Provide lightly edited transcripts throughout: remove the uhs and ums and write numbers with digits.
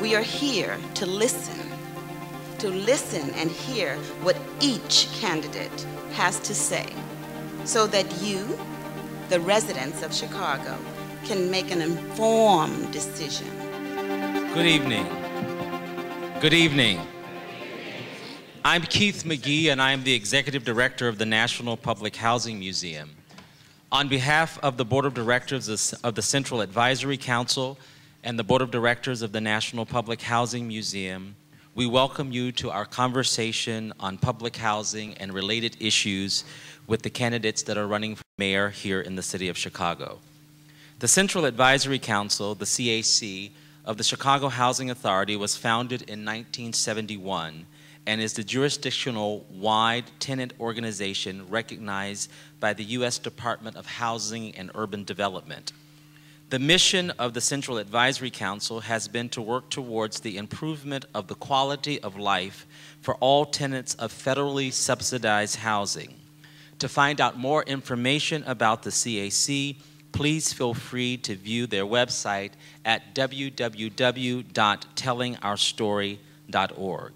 We are here to listen and hear what each candidate has to say, so that you, the residents of Chicago, can make an informed decision. Good evening. Good evening. I'm Keith McGee, and I'm the Executive Director of the National Public Housing Museum. On behalf of the Board of Directors of the Central Advisory Council and the Board of Directors of the National Public Housing Museum, we welcome you to our conversation on public housing and related issues with the candidates that are running for mayor here in the city of Chicago. The Central Advisory Council, the CAC, of the Chicago Housing Authority was founded in 1971 and is the jurisdictional wide tenant organization recognized by the U.S. Department of Housing and Urban Development. The mission of the Central Advisory Council has been to work towards the improvement of the quality of life for all tenants of federally subsidized housing. To find out more information about the CAC, please feel free to view their website at www.tellingourstory.org.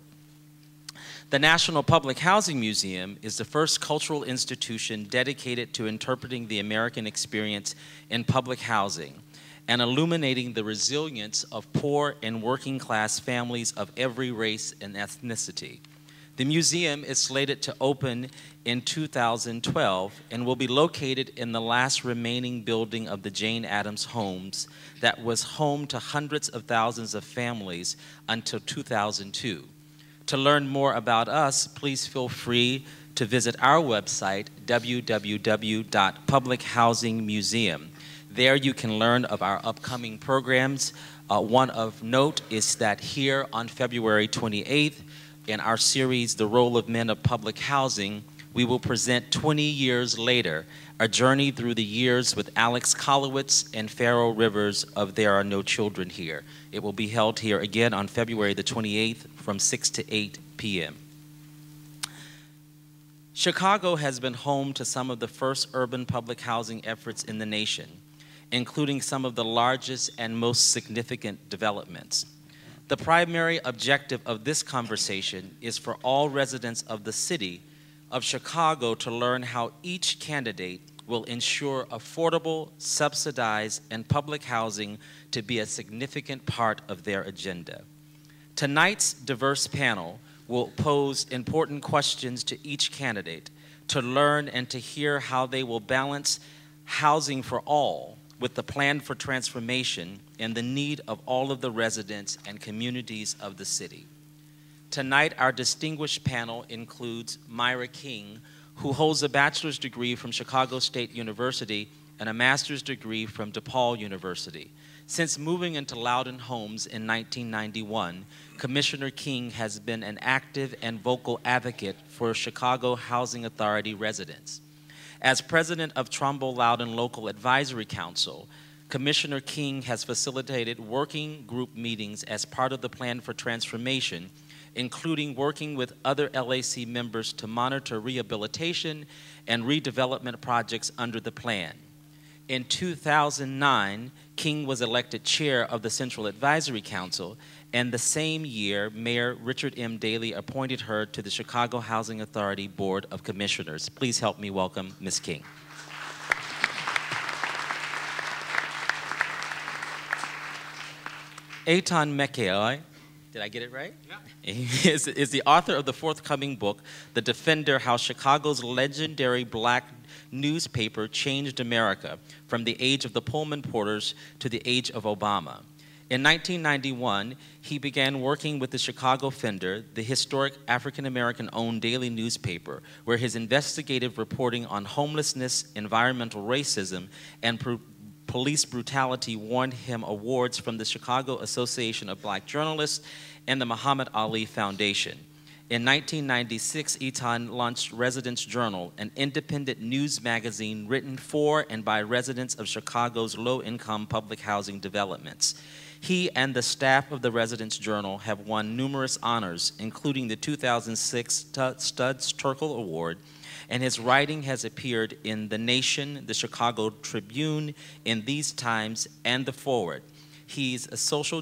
The National Public Housing Museum is the first cultural institution dedicated to interpreting the American experience in public housing and illuminating the resilience of poor and working class families of every race and ethnicity. The museum is slated to open in 2012 and will be located in the last remaining building of the Jane Addams Homes that was home to hundreds of thousands of families until 2002. To learn more about us, please feel free to visit our website, www.publichousingmuseum. There you can learn of our upcoming programs. One of note is that here on February 28th, in our series, The Role of Men of Public Housing, we will present 20 years later, a journey through the years with Alex Kolowitz and Pharaoh Rivers of There Are No Children Here. It will be held here again on February the 28th from 6 to 8 p.m. Chicago has been home to some of the first urban public housing efforts in the nation, including some of the largest and most significant developments. The primary objective of this conversation is for all residents of the city of Chicago to learn how each candidate will ensure affordable, subsidized, and public housing to be a significant part of their agenda. Tonight's diverse panel will pose important questions to each candidate to learn and to hear how they will balance housing for all with the plan for transformation and the need of all of the residents and communities of the city. Tonight, our distinguished panel includes Myra King, who holds a bachelor's degree from Chicago State University and a master's degree from DePaul University. Since moving into Loudoun Homes in 1991, Commissioner King has been an active and vocal advocate for Chicago Housing Authority residents. As president of Trumbull Loudoun Local Advisory Council, Commissioner King has facilitated working group meetings as part of the plan for transformation, including working with other LAC members to monitor rehabilitation and redevelopment projects under the plan. In 2009, King was elected chair of the Central Advisory Council, and the same year, Mayor Richard M. Daley appointed her to the Chicago Housing Authority Board of Commissioners. Please help me welcome Ms. King. Eitan Mekeoi, did I get it right? Yeah. Is the author of the forthcoming book, The Defender: How Chicago's Legendary Black Newspaper Changed America from the Age of the Pullman Porters to the Age of Obama. In 1991, he began working with the Chicago Fender, the historic African-American-owned daily newspaper, where his investigative reporting on homelessness, environmental racism, and police brutality won him awards from the Chicago Association of Black Journalists and the Muhammad Ali Foundation. In 1996, Eitan launched Residents' Journal, an independent news magazine written for and by residents of Chicago's low-income public housing developments. He and the staff of the Residence Journal have won numerous honors, including the 2006 Studs Terkel Award, and his writing has appeared in The Nation, the Chicago Tribune, In These Times, and The Forward. His social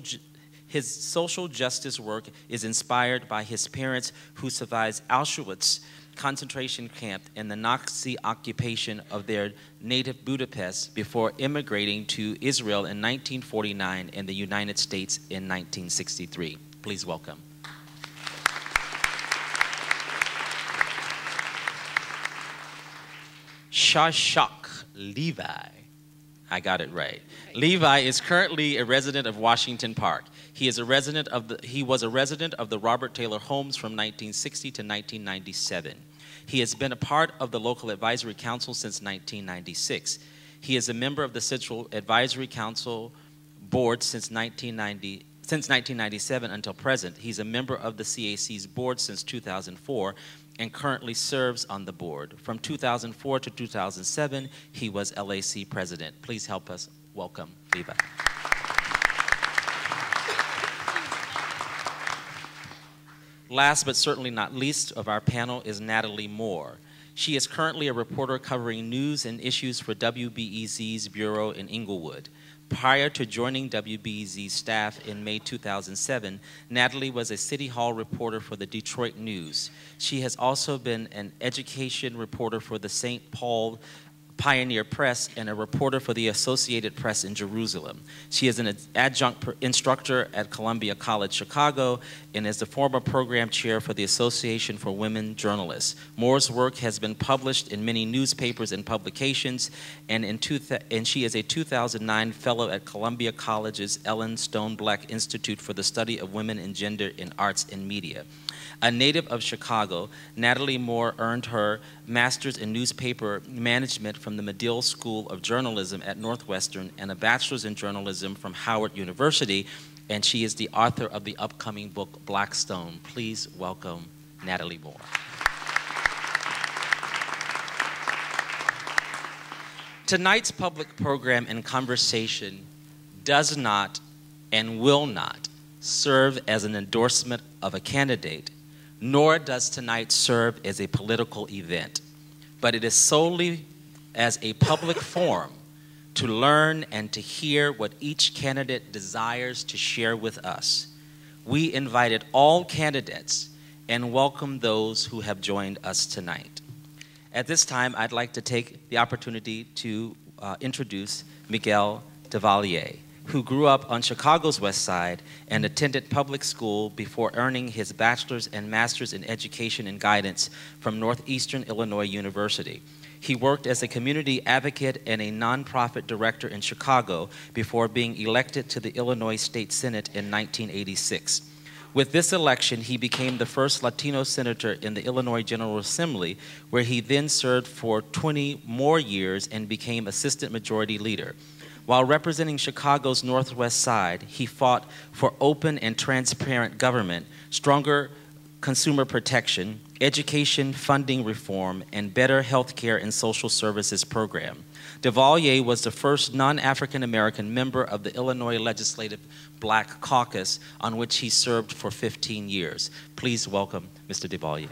justice work is inspired by his parents who survived Auschwitz concentration camp and the Nazi occupation of their native Budapest before immigrating to Israel in 1949 and the United States in 1963. Please welcome. Shashak Levi. I got it right. Levi is currently a resident of Washington Park. He was a resident of the Robert Taylor Homes from 1960 to 1997. He has been a part of the local advisory council since 1996. He is a member of the Central Advisory Council board since 1997 until present. He's a member of the CAC's board since 2004 and currently serves on the board. From 2004 to 2007, he was LAC president. Please help us welcome Levi. Last but certainly not least of our panel is Natalie Moore. She is currently a reporter covering news and issues for WBEZ's bureau in Inglewood. Prior to joining WBEZ's staff in May 2007, Natalie was a City Hall reporter for the Detroit News. She has also been an education reporter for the St. Paul Pioneer Press and a reporter for the Associated Press in Jerusalem. She is an adjunct instructor at Columbia College Chicago and is the former program chair for the Association for Women Journalists. Moore's work has been published in many newspapers and publications, and she is a 2009 fellow at Columbia College's Ellen Stone Black Institute for the Study of Women and Gender in Arts and Media. A native of Chicago, Natalie Moore earned her master's in newspaper management from the Medill School of Journalism at Northwestern and a bachelor's in journalism from Howard University, and she is the author of the upcoming book, Blackstone. Please welcome Natalie Moore. Tonight's public program and conversation does not and will not serve as an endorsement of a candidate, nor does tonight serve as a political event, but it is solely as a public forum to learn and to hear what each candidate desires to share with us. We invited all candidates and welcome those who have joined us tonight. At this time, I'd like to take the opportunity to introduce Miguel Devalier, who grew up on Chicago's West Side and attended public school before earning his bachelor's and master's in education and guidance from Northeastern Illinois University. He worked as a community advocate and a nonprofit director in Chicago before being elected to the Illinois State Senate in 1986. With this election, he became the first Latino senator in the Illinois General Assembly, where he then served for 20 more years and became assistant majority leader. While representing Chicago's Northwest Side, he fought for open and transparent government, stronger consumer protection, education funding reform, and better health care and social services program. Devalier was the first non-African American member of the Illinois Legislative Black Caucus, on which he served for 15 years. Please welcome Mr. Devalier.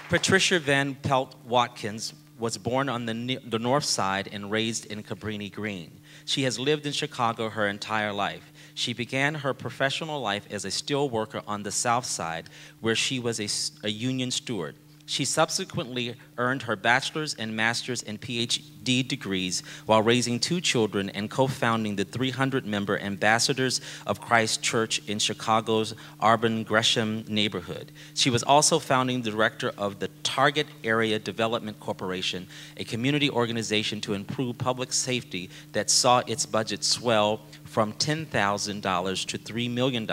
Patricia Van Pelt Watkins was born on the North Side and raised in Cabrini Green. She has lived in Chicago her entire life. She began her professional life as a steel worker on the South Side, where she was a union steward. She subsequently earned her bachelor's and master's and PhD degrees while raising 2 children and co-founding the 300-member Ambassadors of Christ Church in Chicago's Auburn Gresham neighborhood. She was also founding director of the Target Area Development Corporation, a community organization to improve public safety that saw its budget swell from $10,000 to $3 million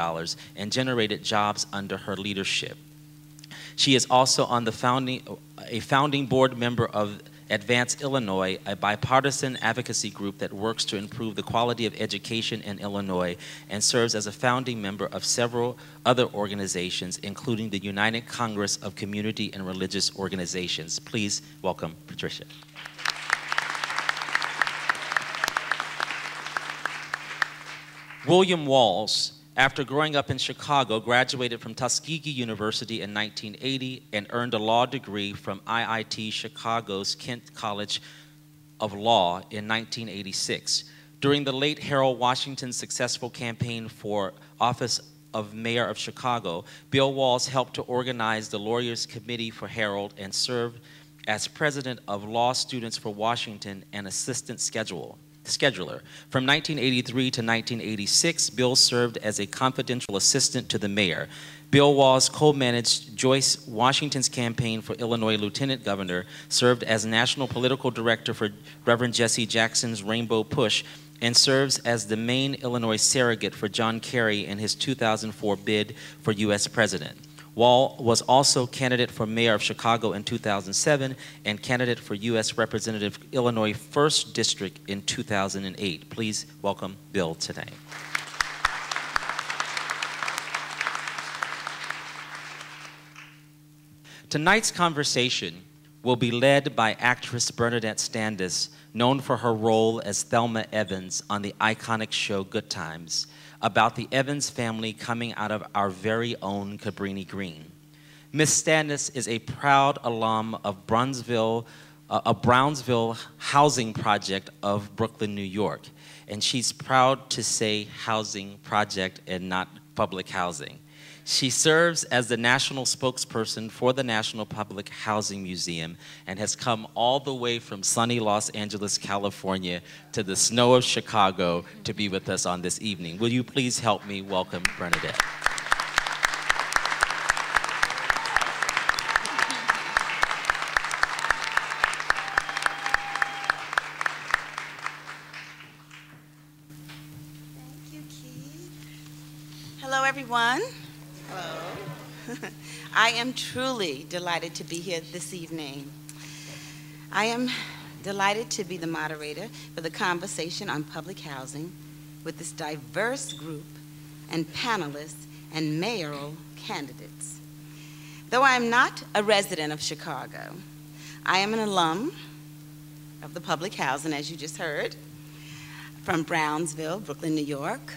and generated jobs under her leadership. She is also on the founding board member of Advance Illinois, a bipartisan advocacy group that works to improve the quality of education in Illinois, and serves as a founding member of several other organizations, including the United Congress of Community and Religious Organizations. Please welcome Patricia. William Walls, after growing up in Chicago, graduated from Tuskegee University in 1980 and earned a law degree from IIT Chicago's Kent College of Law in 1986. During the late Harold Washington's successful campaign for office of mayor of Chicago, Bill Walls helped to organize the Lawyers Committee for Harold and served as president of Law Students for Washington and assistant scheduler. From 1983 to 1986, Bill served as a confidential assistant to the mayor. Bill Walls co-managed Joyce Washington's campaign for Illinois lieutenant governor, served as national political director for Reverend Jesse Jackson's Rainbow Push, and serves as the main Illinois surrogate for John Kerry in his 2004 bid for U.S. president. Wall was also candidate for mayor of Chicago in 2007 and candidate for U.S. Representative Illinois 1st District in 2008. Please welcome Bill today. Tonight's conversation will be led by actress Bernadette Standis, known for her role as Thelma Evans on the iconic show Good Times, about the Evans family coming out of our very own Cabrini Green. Ms. Standis is a proud alum of Brownsville Housing Project of Brooklyn, New York, and she's proud to say housing project and not public housing. She serves as the national spokesperson for the National Public Housing Museum and has come all the way from sunny Los Angeles, California to the snow of Chicago to be with us on this evening. Will you please help me welcome Bernadette? Thank you, Keith. Hello, everyone. Hello. I am truly delighted to be here this evening. I am delighted to be the moderator for the conversation on public housing with this diverse group and panelists and mayoral candidates. Though I am not a resident of Chicago, I am an alum of the public housing, as you just heard, from Brownsville, Brooklyn, New York,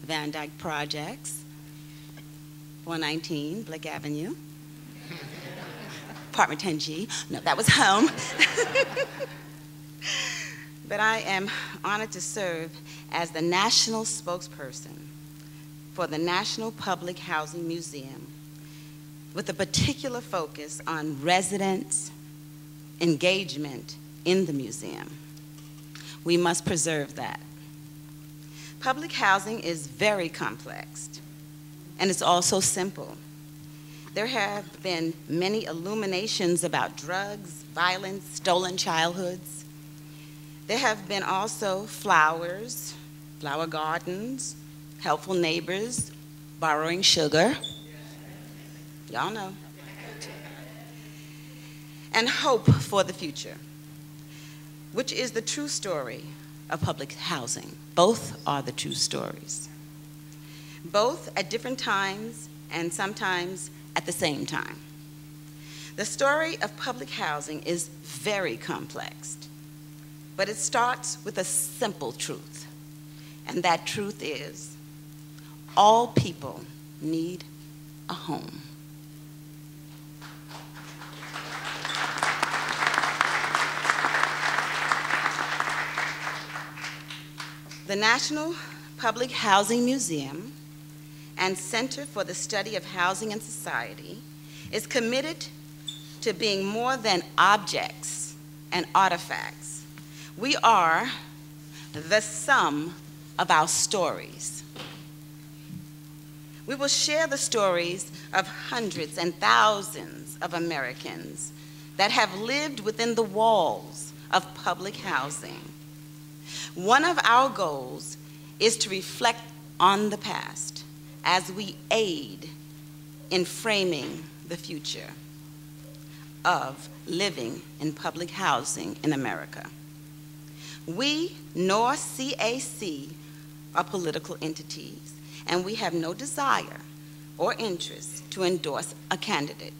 Van Dyke Projects, 419 Blick Avenue, apartment 10G. No, that was home. But I am honored to serve as the national spokesperson for the National Public Housing Museum, with a particular focus on residents' engagement in the museum. We must preserve that. Public housing is very complex, and it's also simple. There have been many illuminations about drugs, violence, stolen childhoods. There have been also flowers, flower gardens, helpful neighbors, borrowing sugar. Y'all know. And hope for the future, which is the true story of public housing. Both are the true stories. Both at different times and sometimes at the same time. The story of public housing is very complex, but it starts with a simple truth, and that truth is all people need a home. The National Public Housing Museum and Center for the Study of Housing and Society is committed to being more than objects and artifacts. We are the sum of our stories. We will share the stories of hundreds and thousands of Americans that have lived within the walls of public housing. One of our goals is to reflect on the past as we aid in framing the future of living in public housing in America. We nor CAC are political entities, and we have no desire or interest to endorse a candidate.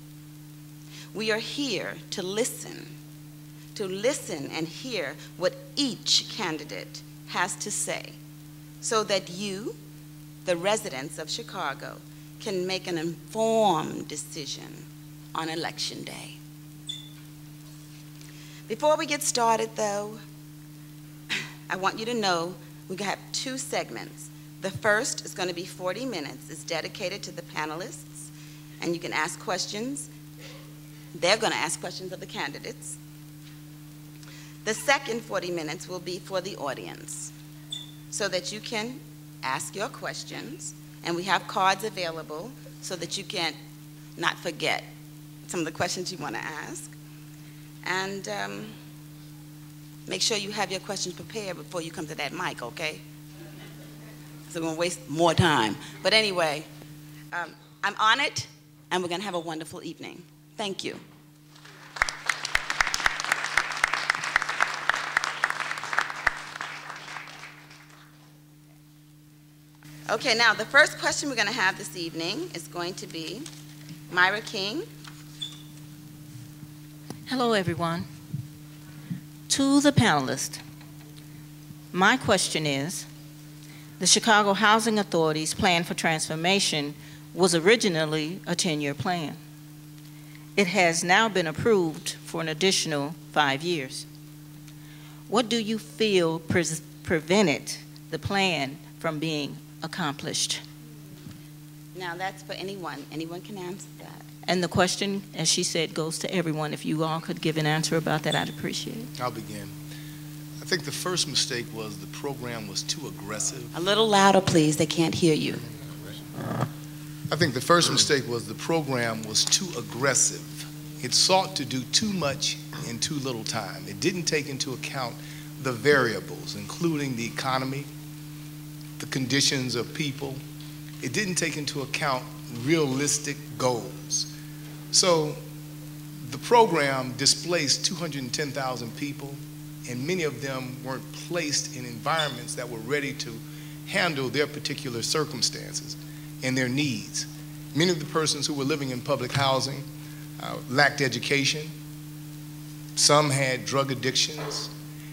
We are here to listen and hear what each candidate has to say, so that you, the residents of Chicago, can make an informed decision on Election Day. Before we get started, though, I want you to know we have 2 segments. The first is going to be 40 minutes. It's dedicated to the panelists, and you can ask questions. They're going to ask questions of the candidates. The second 40 minutes will be for the audience, so that you can ask your questions, and we have cards available so that you can not forget some of the questions you want to ask. And make sure you have your questions prepared before you come to that mic, okay? So we're going to waste more time. But anyway, I'm on it, and we're going to have a wonderful evening. Thank you. Okay, now the first question we're going to have this evening is going to be Myra King. Hello, everyone. To the panelists, my question is, the Chicago Housing Authority's plan for transformation was originally a 10-year plan. It has now been approved for an additional 5 years. What do you feel prevented the plan from being accomplished? Now that's for anyone. Anyone can answer that. And the question, as she said, goes to everyone. If you all could give an answer about that, I'd appreciate it. I'll begin. I think the first mistake was the program was too aggressive. A little louder, please. They can't hear you. I think the first mistake was the program was too aggressive. It sought to do too much in too little time. It didn't take into account the variables, including the economy, the conditions of people. It didn't take into account realistic goals. So the program displaced 210,000 people, and many of them weren't placed in environments that were ready to handle their particular circumstances and their needs. Many of the persons who were living in public housing lacked education. Some had drug addictions,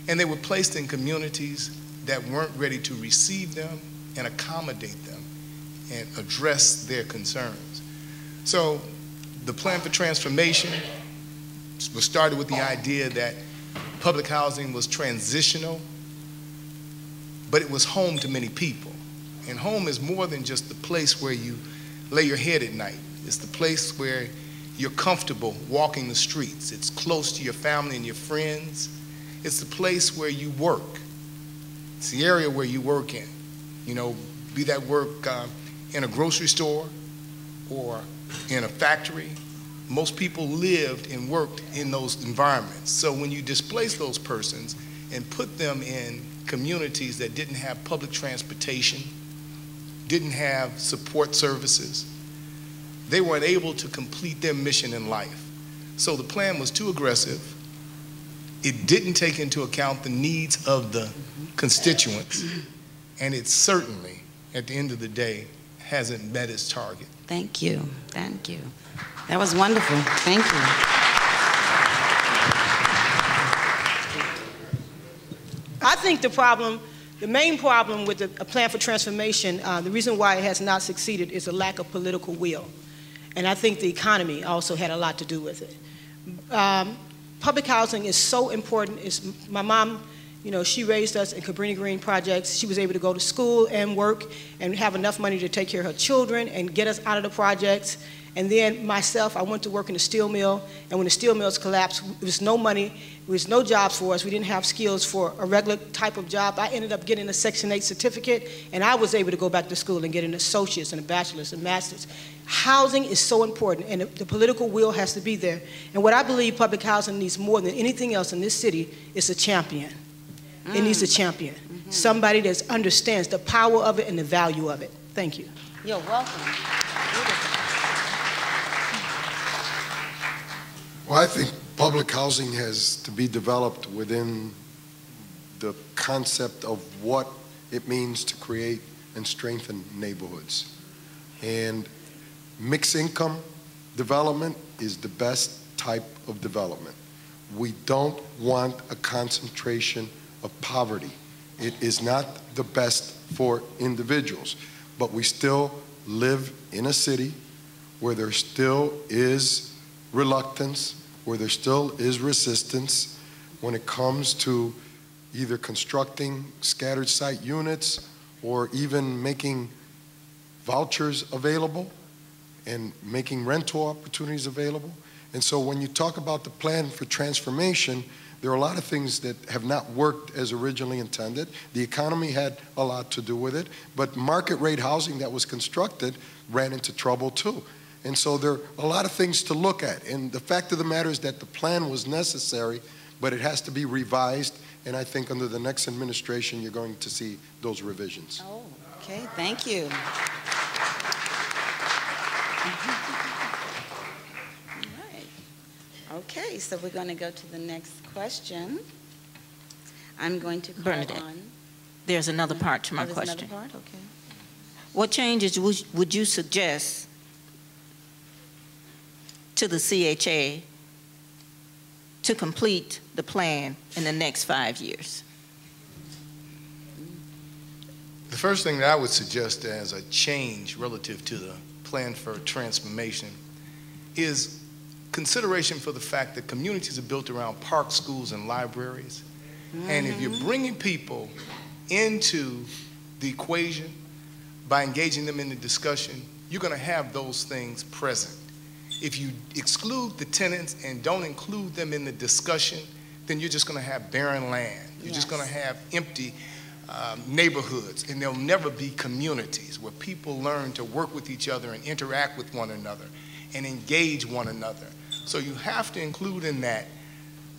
and they were placed in communities that weren't ready to receive them and accommodate them and address their concerns. So the plan for transformation was started with the idea that public housing was transitional, but it was home to many people. And home is more than just the place where you lay your head at night. It's the place where you're comfortable walking the streets. It's close to your family and your friends. It's the place where you work. It's the area where you work in. You know, be that work in a grocery store or in a factory. Most people lived and worked in those environments. So when you displace those persons and put them in communities that didn't have public transportation, didn't have support services, they weren't able to complete their mission in life. So the plan was too aggressive. It didn't take into account the needs of the constituents, and it certainly, at the end of the day, hasn't met its target. Thank you. Thank you. That was wonderful. Thank you. I think the main problem with a plan for transformation, the reason why it has not succeeded is a lack of political will. And I think the economy also had a lot to do with it. Public housing is so important. My mom, you know, she raised us in Cabrini Green projects. She was able to go to school and work and have enough money to take care of her children and get us out of the projects. And then myself, I went to work in a steel mill, and when the steel mills collapsed, there was no money, there was no jobs for us. We didn't have skills for a regular type of job. I ended up getting a Section 8 certificate, and I was able to go back to school and get an associate's and a bachelor's and master's. Housing is so important, and the political will has to be there. And what I believe public housing needs more than anything else in this city is a champion. It needs a champion, somebody that understands the power of it and the value of it. Thank you. You're welcome. Well, I think public housing has to be developed within the concept of what it means to create and strengthen neighborhoods. And mixed income development is the best type of development. We don't want a concentration of poverty It is not the best for individuals, but we still live in a city where there still is reluctance, where there still is resistance when it comes to either constructing scattered site units or even making vouchers available and making rental opportunities available. And so when you talk about the plan for transformation, there are a lot of things that have not worked as originally intended. The economy had a lot to do with it, but market rate housing that was constructed ran into trouble too. And so there are a lot of things to look at. And the fact of the matter is that the plan was necessary, but it has to be revised. And I think under the next administration, you're going to see those revisions. Oh, okay, thank you. All right. Okay, so we're going to go to the next question. I'm going to call Bernadette, on. there's another part to my There's question. another part? Okay. What changes would you suggest to the CHA to complete the plan in the next 5 years? The first thing that I would suggest as a change relative to the plan for transformation is consideration for the fact that communities are built around parks, schools, and libraries. And if you're bringing people into the equation by engaging them in the discussion, you're going to have those things present. If you exclude the tenants and don't include them in the discussion, then you're just going to have barren land. You're just going to have empty neighborhoods, and there'll never be communities where people learn to work with each other and interact with one another and engage one another. So you have to include in that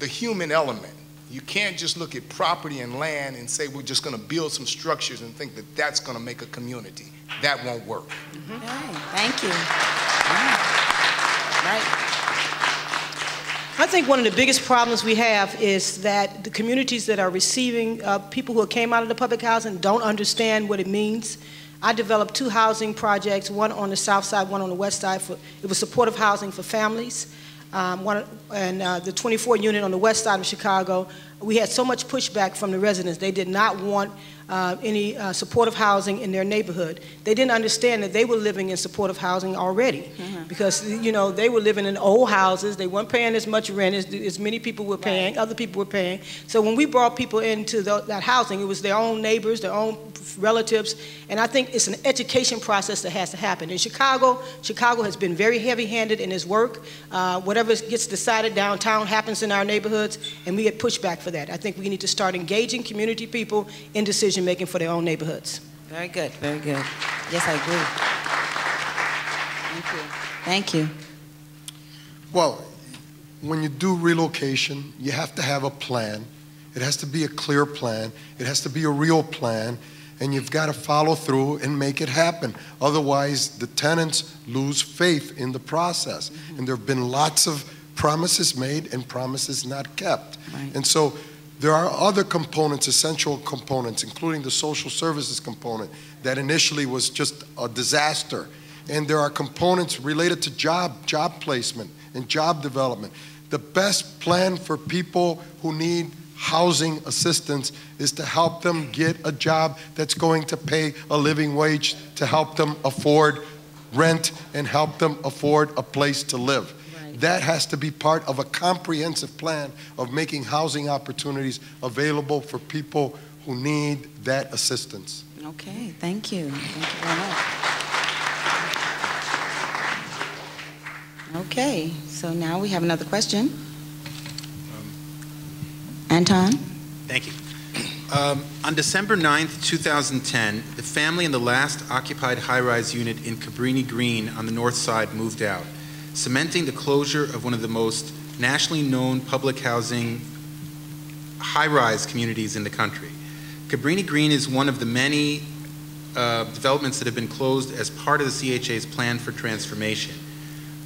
the human element. You can't just look at property and land and say we're just going to build some structures and think that that's going to make a community. That won't work. Okay, thank you. Right. I think one of the biggest problems we have is that the communities that are receiving people who came out of the public housing don't understand what it means. I developed 2 housing projects, one on the south side, one on the west side. It was supportive housing for families. The 24 unit on the west side of Chicago, we had so much pushback from the residents. They did not want any supportive housing in their neighborhood. They didn't understand that they were living in supportive housing already because, you know, they were living in old houses. They weren't paying as much rent as many people were paying, other people were paying. So when we brought people into that housing, it was their own neighbors, their own relatives, and I think it's an education process that has to happen. In Chicago has been very heavy-handed in its work. Whatever gets decided downtown happens in our neighborhoods, and we get pushback for that. I think we need to start engaging community people in decision-making for their own neighborhoods. Very good, very good. Yes, I agree. Thank you. Thank you. Well, when you do relocation, you have to have a plan. It has to be a clear plan. It has to be a real plan. And you've got to follow through and make it happen. Otherwise, the tenants lose faith in the process. And there have been lots of promises made and promises not kept. Right. And so there are other components, essential components, including the social services component that initially was just a disaster. And there are components related to job placement and job development. The best plan for people who need housing assistance is to help them get a job that's going to pay a living wage, to help them afford rent and help them afford a place to live. Right. That has to be part of a comprehensive plan of making housing opportunities available for people who need that assistance. Okay, thank you. Thank you very much. Okay, so now we have another question. Anton? Thank you. On December 9th, 2010, the family in the last occupied high-rise unit in Cabrini Green on the north side moved out, cementing the closure of one of the most nationally known public housing high-rise communities in the country. Cabrini Green is one of the many developments that have been closed as part of the CHA's plan for transformation.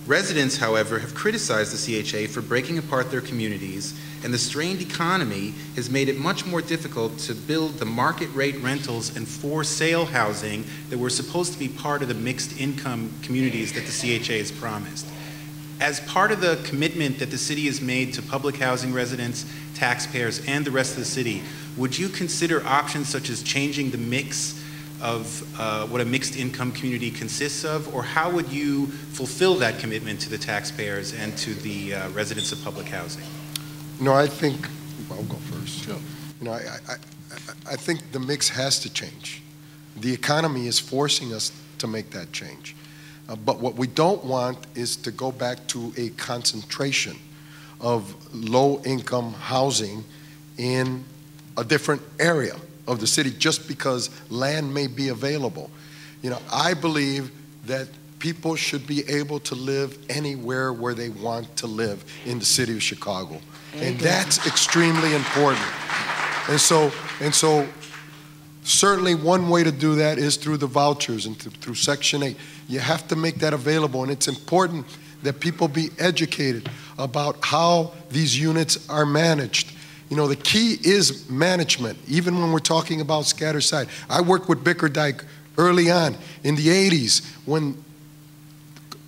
Residents, however, have criticized the CHA for breaking apart their communities, and the strained economy has made it much more difficult to build the market rate rentals and for sale housing that were supposed to be part of the mixed income communities that the CHA has promised. As part of the commitment that the city has made to public housing residents, taxpayers, and the rest of the city, would you consider options such as changing the mix of what a mixed income community consists of, or how would you fulfill that commitment to the taxpayers and to the residents of public housing? No, I think, I'll go first. Sure. You know, I think the mix has to change. The economy is forcing us to make that change. But what we don't want is to go back to a concentration of low-income housing in a different area of the city just because land may be available. You know, I believe that people should be able to live anywhere where they want to live in the city of Chicago. And that's extremely important. And so certainly one way to do that is through the vouchers and through Section 8. You have to make that available, and it's important that people be educated about how these units are managed. You know, the key is management, even when we're talking about scattered site. I worked with Bickerdike early on in the 80s when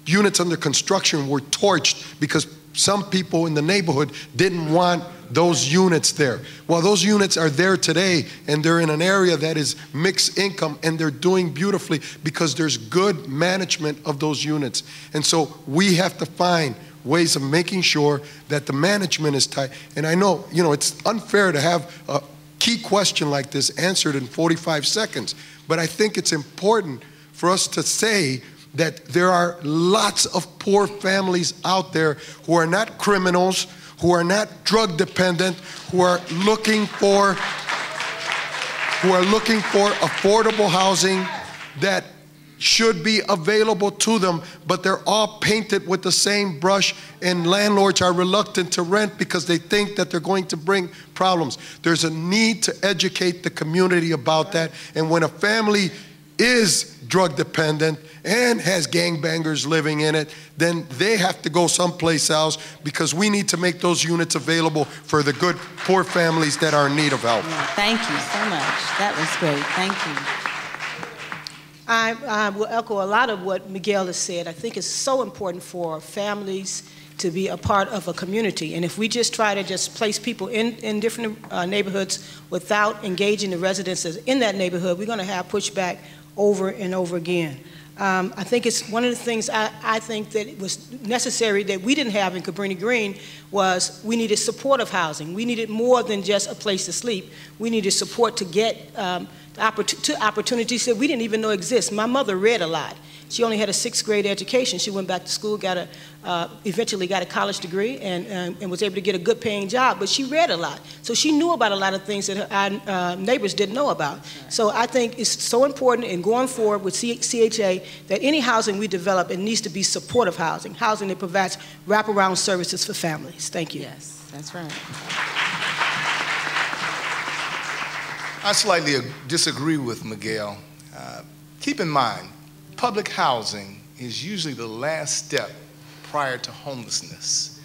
units under construction were torched because some people in the neighborhood didn't want those units there. Well, those units are there today, and they're in an area that is mixed income, and they're doing beautifully because there's good management of those units. And so we have to find ways of making sure that the management is tight. And I know, you know, it's unfair to have a key question like this answered in 45 seconds, but I think it's important for us to say that there are lots of poor families out there who are not criminals, who are not drug dependent, who are looking for affordable housing that should be available to them, but they're all painted with the same brush, and landlords are reluctant to rent because they think that they're going to bring problems. There's a need to educate the community about that, and when a family is drug dependent and has gangbangers living in it, then they have to go someplace else because we need to make those units available for the good poor families that are in need of help. Thank you so much. That was great. Thank you. I will echo a lot of what Miguel has said. I think it's so important for families to be a part of a community. And if we just try to just place people in different neighborhoods without engaging the residents in that neighborhood, we're going to have pushback over and over again. I think it's one of the things I think that was necessary that we didn't have in Cabrini Green was we needed supportive housing. We needed more than just a place to sleep. We needed support to get opportunities that we didn't even know exist. My mother read a lot. She only had a 6th grade education. She went back to school, eventually got a college degree, and was able to get a good paying job, but she read a lot. So she knew about a lot of things that our neighbors didn't know about. So I think it's so important in going forward with CHA that any housing we develop, it needs to be supportive housing, housing that provides wraparound services for families. Thank you. Yes, that's right. I slightly disagree with Miguel. Keep in mind, public housing is usually the last step prior to homelessness.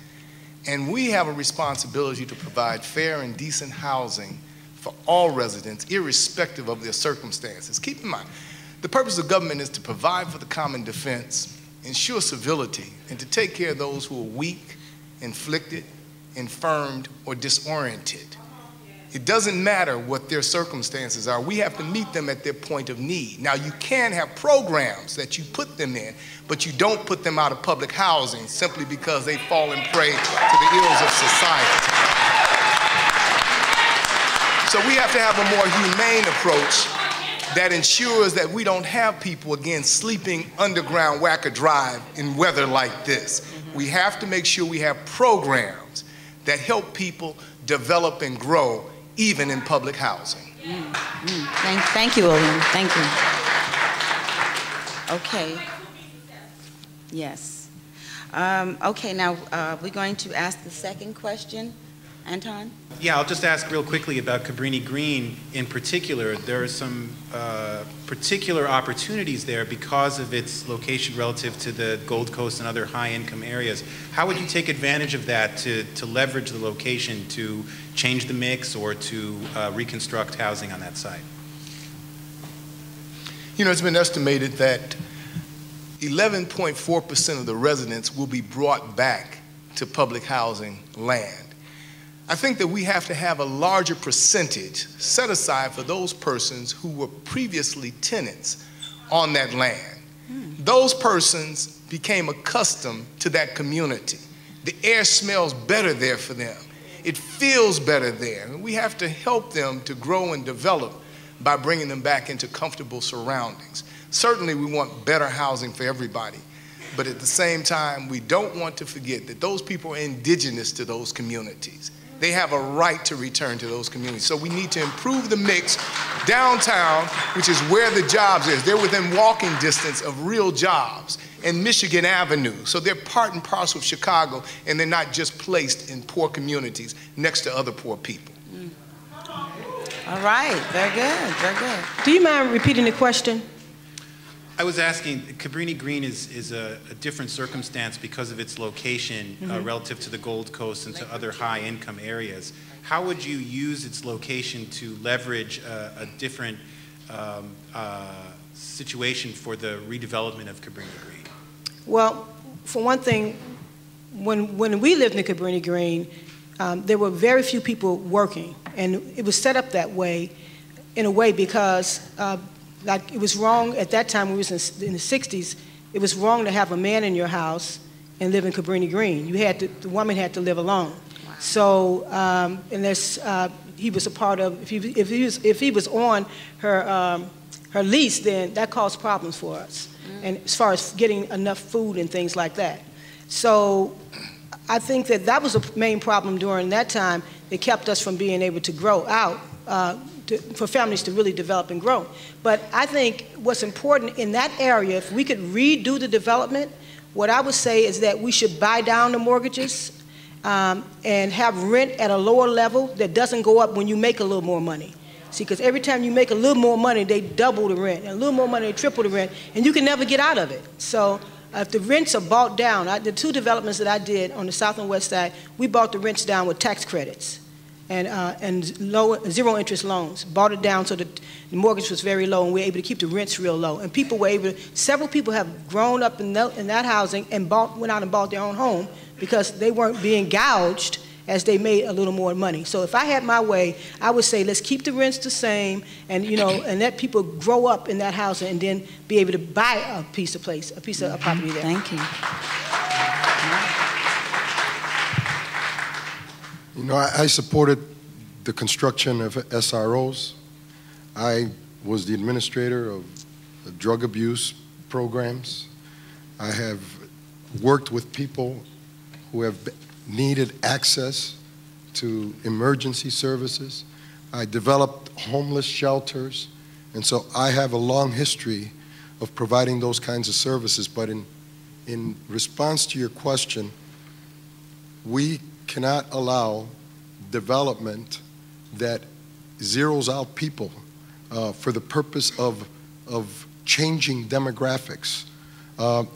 And we have a responsibility to provide fair and decent housing for all residents, irrespective of their circumstances. Keep in mind, the purpose of government is to provide for the common defense, ensure civility, and to take care of those who are weak, inflicted, infirmed, or disoriented. It doesn't matter what their circumstances are. We have to meet them at their point of need. Now, you can have programs that you put them in, but you don't put them out of public housing simply because they've fallen prey to the ills of society. So we have to have a more humane approach that ensures that we don't have people, again, sleeping underground Wacker Drive in weather like this. We have to make sure we have programs that help people develop and grow even in public housing. Thank you, William. Thank you. Okay. Yes. Okay, now we're going to ask the second question. Anton? Yeah, I'll just ask real quickly about Cabrini Green in particular. There are some particular opportunities there because of its location relative to the Gold Coast and other high-income areas. How would you take advantage of that to leverage the location to change the mix or to reconstruct housing on that site? You know, it's been estimated that 11.4% of the residents will be brought back to public housing land. I think that we have to have a larger percentage set aside for those persons who were previously tenants on that land. Those persons became accustomed to that community. The air smells better there for them. It feels better there. And we have to help them to grow and develop by bringing them back into comfortable surroundings. Certainly we want better housing for everybody, but at the same time, we don't want to forget that those people are indigenous to those communities. They have a right to return to those communities. So we need to improve the mix downtown, which is where the jobs is. They're within walking distance of real jobs, and Michigan Avenue. So they're part and parcel of Chicago, and they're not just placed in poor communities next to other poor people. All right, very good, very good. Do you mind repeating the question? I was asking, Cabrini Green is a different circumstance because of its location relative to the Gold Coast and to other high-income areas. How would you use its location to leverage a different situation for the redevelopment of Cabrini Green? Well, for one thing, when we lived in Cabrini Green, there were very few people working, and it was set up that way, in a way, because like it was wrong at that time. When we was in the 60s. It was wrong to have a man in your house and live in Cabrini Green. You had to, the woman had to live alone. Wow. So unless he was a part of, if he was on her her lease, then that caused problems for us. And as far as getting enough food and things like that. So I think that was a main problem during that time that kept us from being able to grow out, for families to really develop and grow. But I think what's important in that area, if we could redo the development, what I would say is that we should buy down the mortgages and have rent at a lower level that doesn't go up when you make a little more money. See, because every time you make a little more money, they double the rent, and a little more money, they triple the rent, and you can never get out of it. So if the rents are bought down, the two developments that I did on the south and west side, we bought the rents down with tax credits and low, zero interest loans. Bought it down so that the mortgage was very low, and we were able to keep the rents real low. And people were able to, several people have grown up in that housing and went out and bought their own home because they weren't being gouged as they made a little more money. So if I had my way, I would say let's keep the rents the same, and and let people grow up in that housing and then be able to buy a piece of property there. Thank you. I supported the construction of SROs. I was the administrator of drug abuse programs. I have worked with people who have needed access to emergency services. I developed homeless shelters, and so I have a long history of providing those kinds of services. But in response to your question, we cannot allow development that zeroes out people for the purpose of changing demographics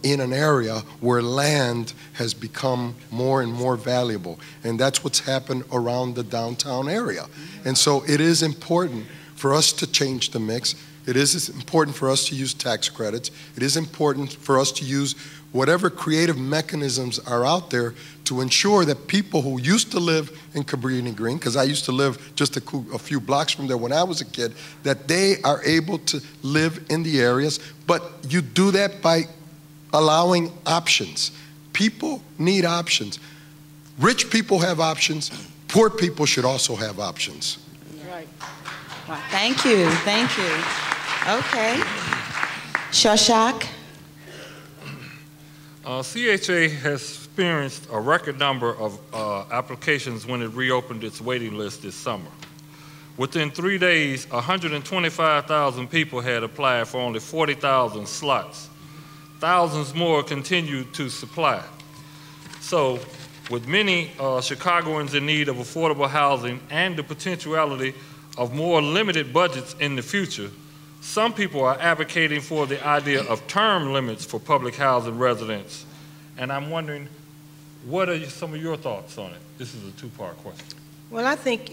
in an area where land has become more and more valuable. And that's what's happened around the downtown area. And so it is important for us to change the mix. It is important for us to use tax credits. It is important for us to use whatever creative mechanisms are out there to ensure that people who used to live in Cabrini Green, because I used to live just a few blocks from there when I was a kid, that they are able to live in the areas. But you do that by allowing options. People need options. Rich people have options. Poor people should also have options. Right. Well, thank you. Thank you. Okay. Shashak. CHA has experienced a record number of applications when it reopened its waiting list this summer. Within 3 days, 125,000 people had applied for only 40,000 slots. Thousands more continue to supply. So, with many Chicagoans in need of affordable housing and the potentiality of more limited budgets in the future, some people are advocating for the idea of term limits for public housing residents. And I'm wondering, what are some of your thoughts on it? This is a two-part question. Well, I think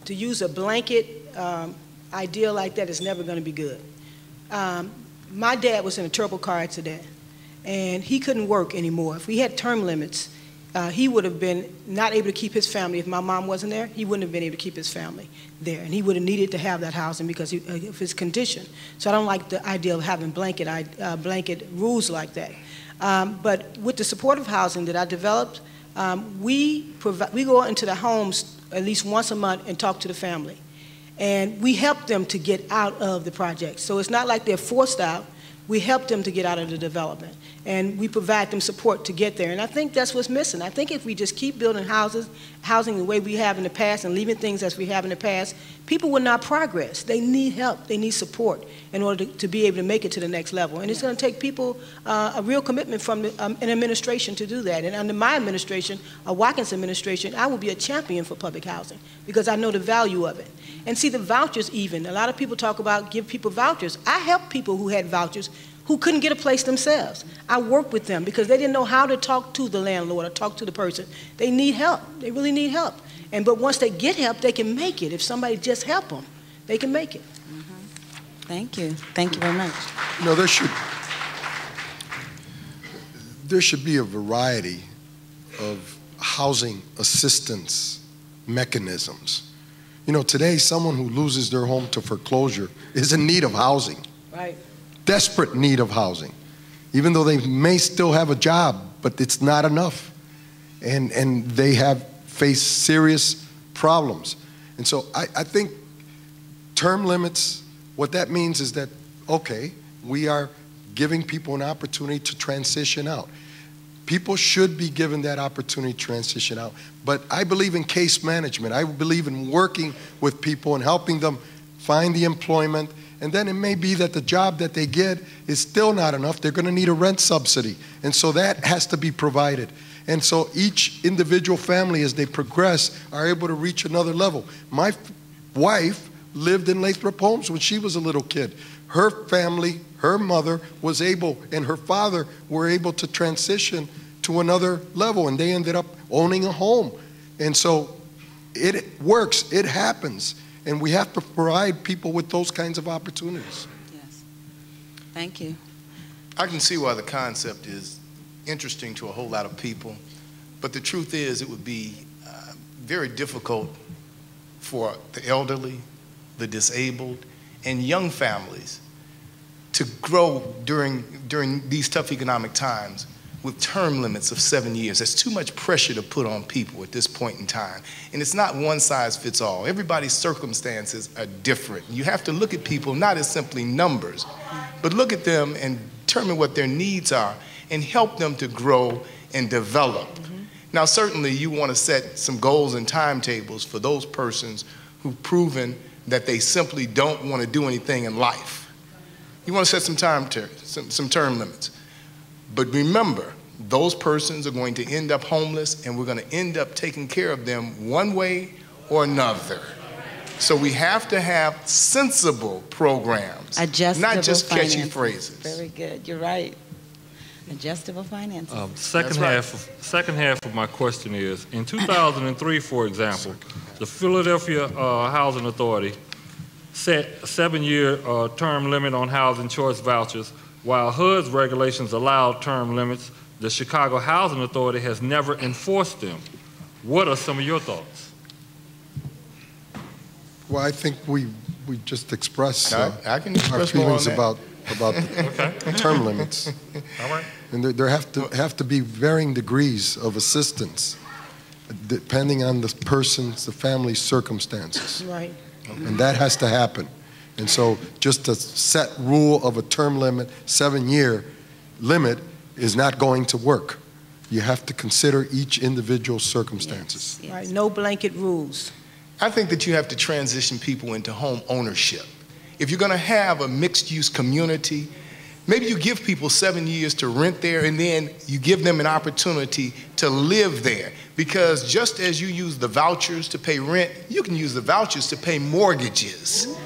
to use a blanket idea like that is never going to be good. My dad was in a terrible car accident, and he couldn't work anymore. If we had term limits, he would have been not able to keep his family. If my mom wasn't there, he wouldn't have been able to keep his family there, and he would have needed to have that housing because of his condition. So I don't like the idea of having blanket rules like that. But with the supportive housing that I developed, we go into the homes at least once a month and talk to the family. And we help them to get out of the project. So it's not like they're forced out. We help them to get out of the development. And we provide them support to get there. And I think that's what's missing. I think if we just keep building housing the way we have in the past and leaving things as we have in the past, people will not progress. They need help. They need support in order to be able to make it to the next level. And it's going to take people a real commitment from an administration to do that. And under my administration, a Watkins administration, I will be a champion for public housing because I know the value of it. And see, the vouchers even, a lot of people talk about give people vouchers. I helped people who had vouchers who couldn't get a place themselves. I worked with them because they didn't know how to talk to the landlord or talk to the person. They need help. They really need help. But once they get help, they can make it. If somebody just help them, they can make it. Mm-hmm. Thank you. Thank you very much. You know, there should be a variety of housing assistance mechanisms. You know, today, someone who loses their home to foreclosure is in need of housing. Right. Desperate need of housing, even though they may still have a job, but it's not enough. And they have faced serious problems. And so I think term limits, what that means is that, okay, we are giving people an opportunity to transition out. People should be given that opportunity to transition out. But I believe in case management. I believe in working with people and helping them find the employment. And then it may be that the job that they get is still not enough. They're going to need a rent subsidy. And so that has to be provided. And so each individual family, as they progress, are able to reach another level. My wife lived in Lathrop Homes when she was a little kid. Her family, her mother was able, and her father were able to transition to another level, and they ended up owning a home. And so it works, it happens, and we have to provide people with those kinds of opportunities. Yes. Thank you. I can see why the concept is interesting to a whole lot of people, but the truth is it would be very difficult for the elderly, the disabled, and young families to grow during these tough economic times with term limits of 7 years. That's too much pressure to put on people at this point in time. And it's not one size fits all. Everybody's circumstances are different. You have to look at people not as simply numbers, but look at them and determine what their needs are and help them to grow and develop. Now, certainly you want to set some goals and timetables for those persons who've proven that they simply don't want to do anything in life. You want to set some term limits. But remember, those persons are going to end up homeless, and we're going to end up taking care of them one way or another. So we have to have sensible programs, not just catchy phrases. Very good. You're right. Adjustable financing. Second half of my question is, in 2003, for example, the Philadelphia Housing Authority set a 7-year term limit on housing choice vouchers. While HUD's regulations allow term limits, the Chicago Housing Authority has never enforced them. What are some of your thoughts? Well, I think we just expressed I can express our feelings more on about the term limits. All right. And there have to be varying degrees of assistance depending on the person's, the family's circumstances. Right. And that has to happen. And so just a set rule of a term limit, 7-year limit, is not going to work. You have to consider each individual's circumstances. Yes. Right. No blanket rules. I think that you have to transition people into home ownership. If you're going to have a mixed-use community, maybe you give people 7 years to rent there, and then you give them an opportunity to live there. Because just as you use the vouchers to pay rent, you can use the vouchers to pay mortgages.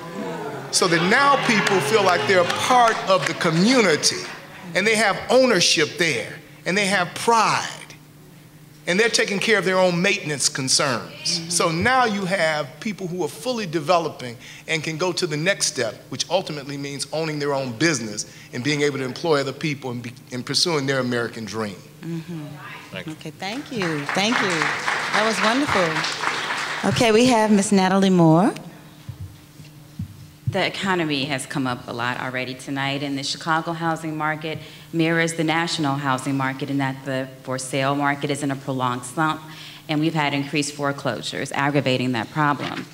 So that now people feel like they're a part of the community, and they have ownership there, and they have pride. and they're taking care of their own maintenance concerns. So now you have people who are fully developing and can go to the next step, which ultimately means owning their own business and being able to employ other people and pursuing their American dream. Thank you. Okay, thank you. Thank you. That was wonderful. Okay, we have Ms. Natalie Moore. The economy has come up a lot already tonight, and the Chicago housing market mirrors the national housing market in that the for sale market is in a prolonged slump, and we've had increased foreclosures, aggravating that problem.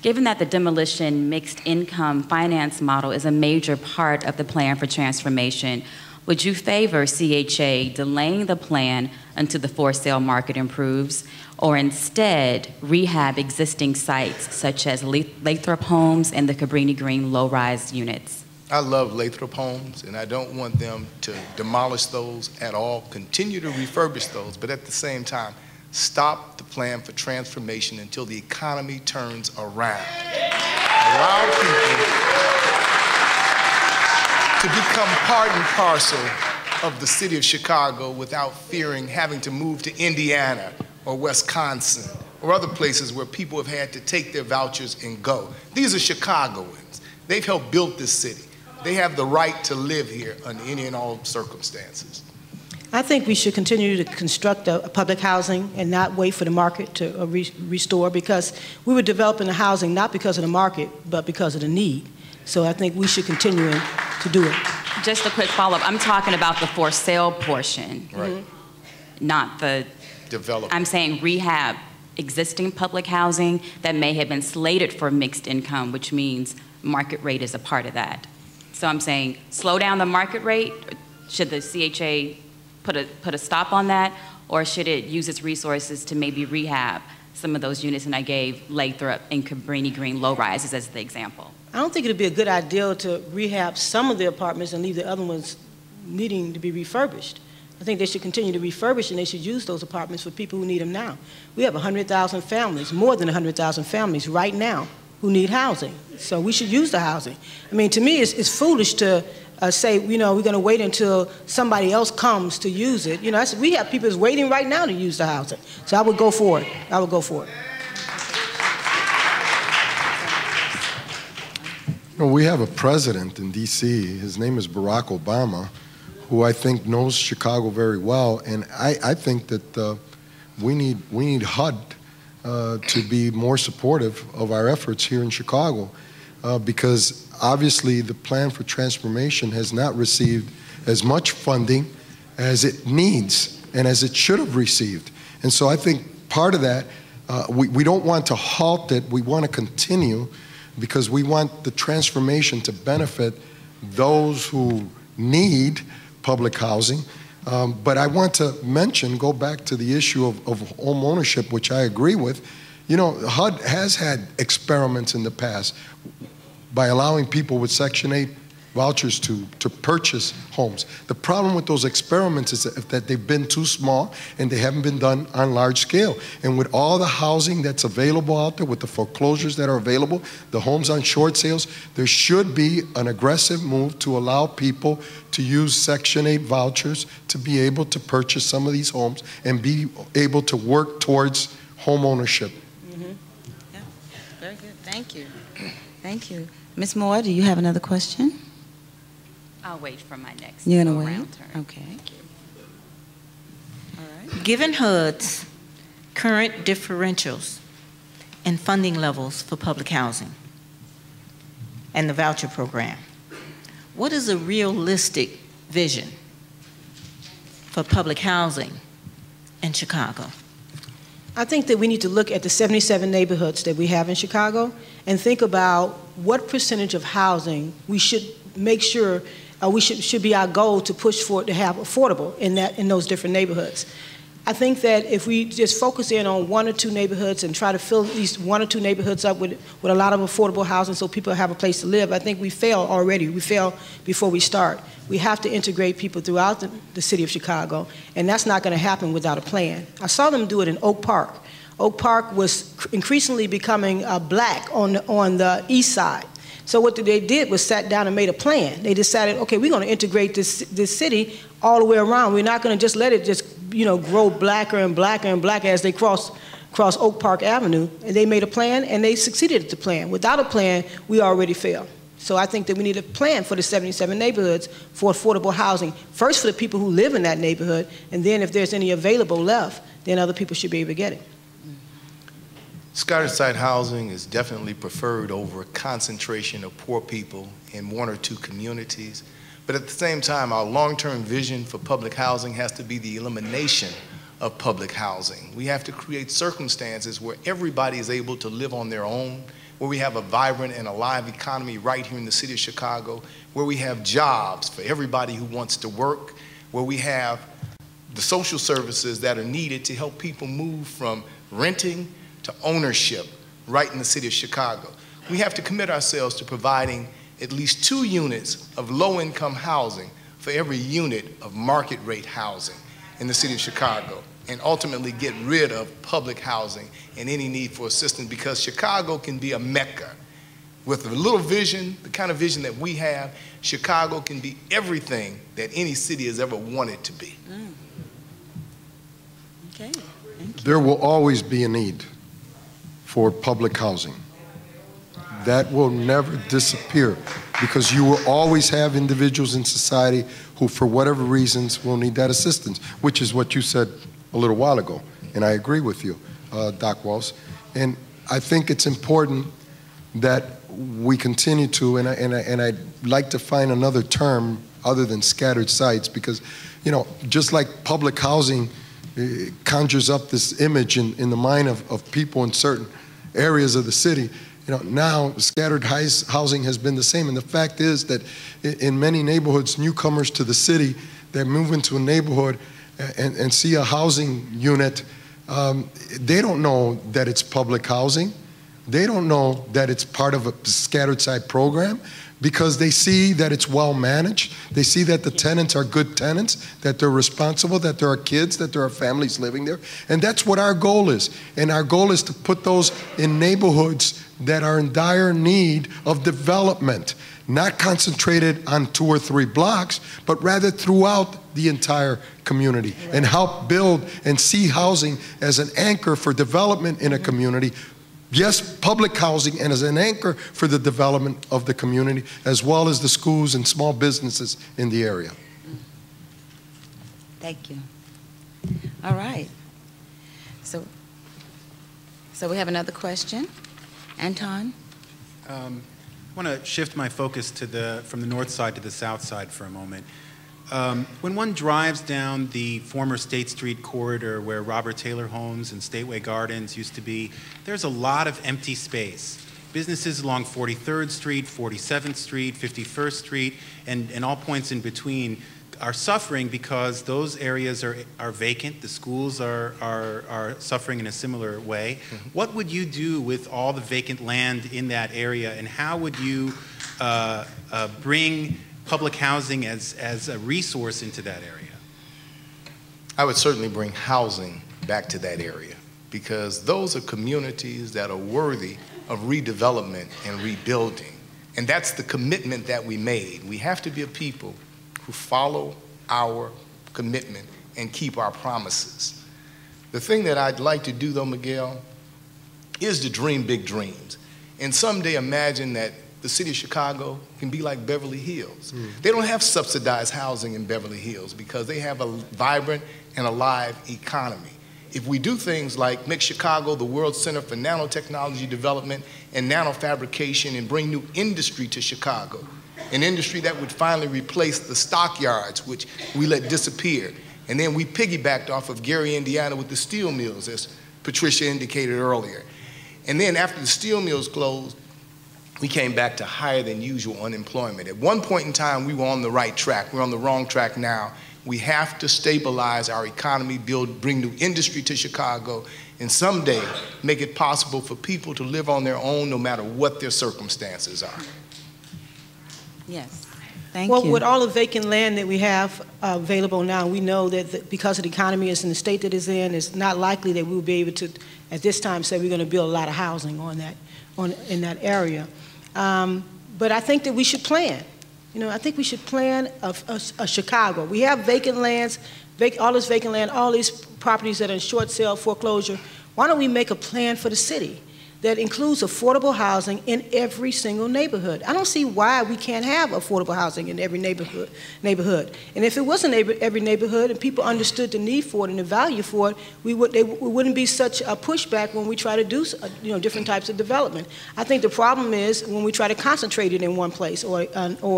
Given that the demolition mixed income finance model is a major part of the plan for transformation, would you favor CHA delaying the plan until the for sale market improves, or instead rehab existing sites such as Lathrop Homes and the Cabrini Green low-rise units? I love Lathrop Homes, and I don't want them to demolish those at all. Continue to refurbish those, but at the same time, stop the plan for transformation until the economy turns around. Allow people to become part and parcel of the city of Chicago without fearing having to move to Indiana or Wisconsin or other places where people have had to take their vouchers and go. These are Chicagoans. They've helped build this city. They have the right to live here under any and all circumstances. I think we should continue to construct a public housing and not wait for the market to restore, because we were developing the housing not because of the market, but because of the need. So I think we should continue to do it. Just a quick follow-up. I'm talking about the for sale portion, Right. not the Develop. I'm saying rehab existing public housing that may have been slated for mixed income, which means market rate is a part of that. So I'm saying slow down the market rate. Should the CHA put a stop on that, or should it use its resources to maybe rehab some of those units? And I gave Lathrop and Cabrini Green low rises as the example. I don't think it would be a good idea to rehab some of the apartments and leave the other ones needing to be refurbished. I think they should continue to refurbish, and they should use those apartments for people who need them now. We have 100,000 families, more than 100,000 families right now who need housing. So we should use the housing. I mean, to me, it's foolish to say, you know, we're going to wait until somebody else comes to use it. You know, we have people who's waiting right now to use the housing. So I would go for it. I would go for it. You know, we have a president in D.C., his name is Barack Obama, who I think knows Chicago very well, and I think that we need HUD to be more supportive of our efforts here in Chicago, because obviously the plan for transformation has not received as much funding as it needs and as it should have received. And so I think part of that, we don't want to halt it, we want to continue, because we want the transformation to benefit those who need public housing. But I want to go back to the issue of home ownership, which I agree with. You know, HUD has had experiments in the past by allowing people with Section 8 vouchers to purchase homes. The problem with those experiments is that they've been too small and they haven't been done on large scale. And with all the housing that's available out there, with the foreclosures that are available, the homes on short sales, there should be an aggressive move to allow people to use Section 8 vouchers to be able to purchase some of these homes and be able to work towards home ownership. Mm-hmm. Yeah, very good. Thank you. Thank you. Ms. Moore, do you have another question? I'll wait for my next You're going to wait? turn. Okay. All right. Given HUD's current differentials and funding levels for public housing and the voucher program, what is a realistic vision for public housing in Chicago? I think that we need to look at the 77 neighborhoods that we have in Chicago and think about what percentage of housing we should make sure should be our goal to push for it to have affordable in those different neighborhoods. I think that if we just focus in on one or two neighborhoods and try to fill at least one or two neighborhoods up with a lot of affordable housing so people have a place to live, I think we fail already. We fail before we start. We have to integrate people throughout the city of Chicago, and that's not going to happen without a plan. I saw them do it in Oak Park. Oak Park was increasingly becoming black on the east side. So what they did was sat down and made a plan. They decided, okay, we're going to integrate this city all the way around. We're not going to just let it just grow blacker and blacker and blacker as they cross Oak Park Avenue. And they made a plan, and they succeeded at the plan. Without a plan, we already failed. So I think that we need a plan for the 77 neighborhoods for affordable housing. First for the people who live in that neighborhood, and then if there's any available left, then other people should be able to get it. Scattered site housing is definitely preferred over concentration of poor people in one or two communities. But at the same time, our long-term vision for public housing has to be the elimination of public housing. We have to create circumstances where everybody is able to live on their own, where we have a vibrant and alive economy right here in the city of Chicago, where we have jobs for everybody who wants to work, where we have the social services that are needed to help people move from renting to ownership right in the city of Chicago. We have to commit ourselves to providing at least 2 units of low-income housing for every unit of market rate housing in the city of Chicago, and ultimately get rid of public housing and any need for assistance, because Chicago can be a mecca. With a little vision, the kind of vision that we have, Chicago can be everything that any city has ever wanted to be. Okay, thank you. There will always be a need for public housing. That will never disappear, because you will always have individuals in society who, for whatever reasons, will need that assistance, which is what you said a little while ago, and I agree with you, Doc Walsh. And I think it's important that we continue to, and I'd like to find another term other than scattered sites, because, just like public housing conjures up this image in the mind of people in certain areas of the city, now scattered housing has been the same. And the fact is that in many neighborhoods, newcomers to the city, they move into a neighborhood and see a housing unit, they don't know that it's public housing. They don't know that it's part of a scattered site program, because they see that it's well managed. They see that the tenants are good tenants, that they're responsible, that there are kids, that there are families living there. And that's what our goal is. And our goal is to put those in neighborhoods that are in dire need of development, not concentrated on 2 or 3 blocks, but rather throughout the entire community, and help build and see housing as an anchor for development in a community. Yes, public housing, and as an anchor for the development of the community, as well as the schools and small businesses in the area. Thank you. All right. So we have another question. Anton? I want to shift my focus from the north side to the south side for a moment. When one drives down the former State Street corridor where Robert Taylor Homes and Stateway Gardens used to be, there's a lot of empty space. Businesses along 43rd Street, 47th Street, 51st Street, and all points in between are suffering because those areas are vacant. The schools are suffering in a similar way. Mm-hmm. What would you do with all the vacant land in that area, and how would you bring public housing as a resource into that area? I would certainly bring housing back to that area, because those are communities that are worthy of redevelopment and rebuilding. And that's the commitment that we made. We have to be a people who follow our commitment and keep our promises. The thing that I'd like to do, though, Miguel, is to dream big dreams, and someday imagine that the city of Chicago can be like Beverly Hills. They don't have subsidized housing in Beverly Hills because they have a vibrant and alive economy. If we do things like make Chicago the world center for nanotechnology development and nanofabrication, and bring new industry to Chicago, an industry that would finally replace the stockyards, which we let disappear. And then we piggybacked off of Gary, Indiana with the steel mills, as Patricia indicated earlier. And then after the steel mills closed, we came back to higher than usual unemployment. At one point in time, we were on the right track. We're on the wrong track now. We have to stabilize our economy, bring new industry to Chicago, and someday make it possible for people to live on their own no matter what their circumstances are. Yes. Thank you. Well, with all the vacant land that we have available now, we know that because of the economy is in the state that it's in, it's not likely that we will be able to, at this time, say we're going to build a lot of housing in that area. But I think that we should plan. I think we should plan a Chicago. We have vacant lands all this vacant land, all these properties that are in short sale, foreclosure, why don't we make a plan for the city that includes affordable housing in every single neighborhood? I don't see why we can't have affordable housing in every neighborhood. And if it wasn't every neighborhood and people understood the need for it and the value for it, it wouldn't be such a pushback when we try to do different types of development. I think the problem is when we try to concentrate it in one place or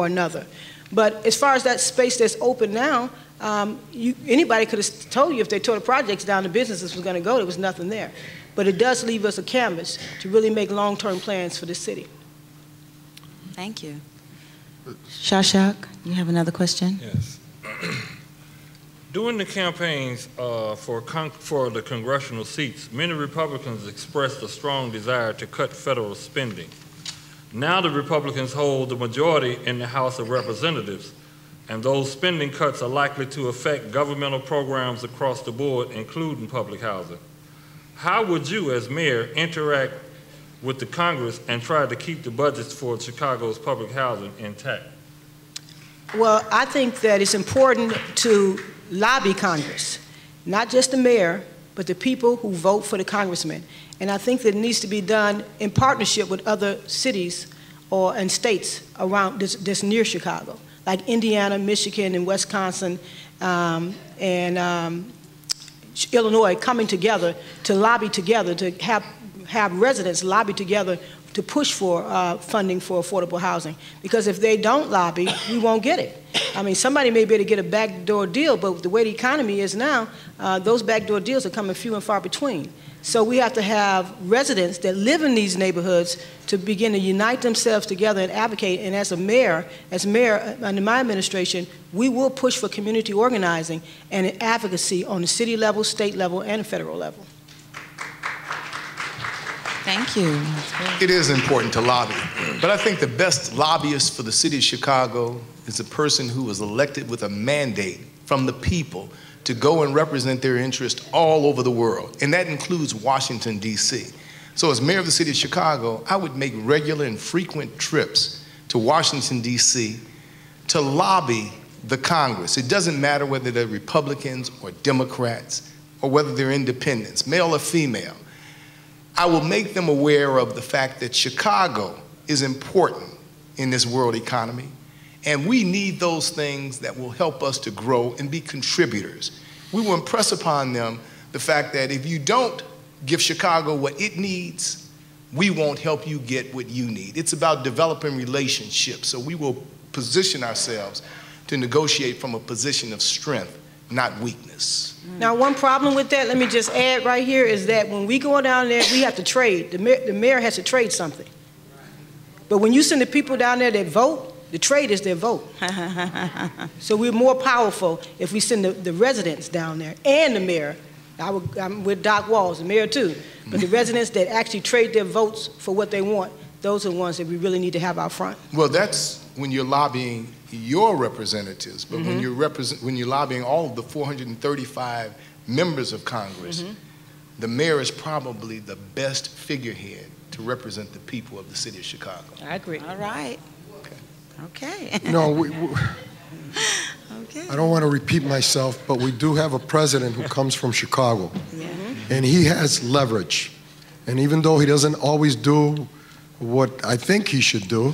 another. But as far as that space that's open now, anybody could have told you if they tore the projects down, the businesses was going to go, there was nothing there. But it does leave us a canvas to really make long-term plans for the city. Thank you. Shashak, you have another question? Yes. During the campaigns for the congressional seats, many Republicans expressed a strong desire to cut federal spending. Now the Republicans hold the majority in the House of Representatives, and those spending cuts are likely to affect governmental programs across the board, including public housing. How would you, as mayor, interact with the Congress and try to keep the budgets for Chicago's public housing intact? Well, I think that it's important to lobby Congress, not just the mayor, but the people who vote for the congressman. And I think that it needs to be done in partnership with other cities and states around this near Chicago, like Indiana, Michigan, and Wisconsin, and Illinois coming together to lobby together, to have residents lobby together to push for funding for affordable housing. Because if they don't lobby, we won't get it. I mean, somebody may be able to get a backdoor deal, but the way the economy is now, those backdoor deals are coming few and far between. So we have to have residents that live in these neighborhoods to begin to unite themselves together and advocate. And as mayor under my administration, we will push for community organizing and advocacy on the city level, state level, and federal level. Thank you. It is important to lobby, but I think the best lobbyist for the city of Chicago is a person who was elected with a mandate from the people to go and represent their interests all over the world, and that includes Washington, D.C. So as mayor of the city of Chicago, I would make regular and frequent trips to Washington, D.C. to lobby the Congress. It doesn't matter whether they're Republicans or Democrats or whether they're independents, male or female. I will make them aware of the fact that Chicago is important in this world economy, and we need those things that will help us to grow and be contributors. We will impress upon them the fact that if you don't give Chicago what it needs, we won't help you get what you need. It's about developing relationships, so we will position ourselves to negotiate from a position of strength, not weakness. Now, one problem with that, let me just add right here, is that when we go down there, we have to trade. The mayor has to trade something. But when you send the people down there that vote, the trade is their vote. So we're more powerful if we send the residents down there and the mayor. I'm with Doc Walls, the mayor too. But the residents that actually trade their votes for what they want, those are the ones that we really need to have out front. Well, that's when you're lobbying your representatives, but when you're lobbying all of the 435 members of Congress, the mayor is probably the best figurehead to represent the people of the city of Chicago. I agree. All right. Okay. No, Okay. I don't want to repeat myself, but we do have a president who comes from Chicago, and he has leverage. And even though he doesn't always do what I think he should do,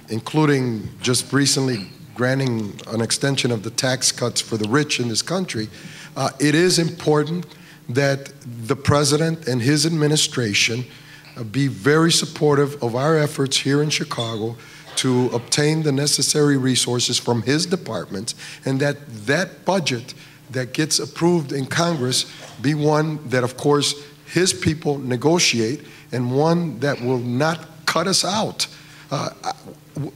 including just recently granting an extension of the tax cuts for the rich in this country, it is important that the president and his administration be very supportive of our efforts here in Chicago to obtain the necessary resources from his departments, and that budget that gets approved in Congress be one that, of course, his people negotiate, and one that will not cut us out.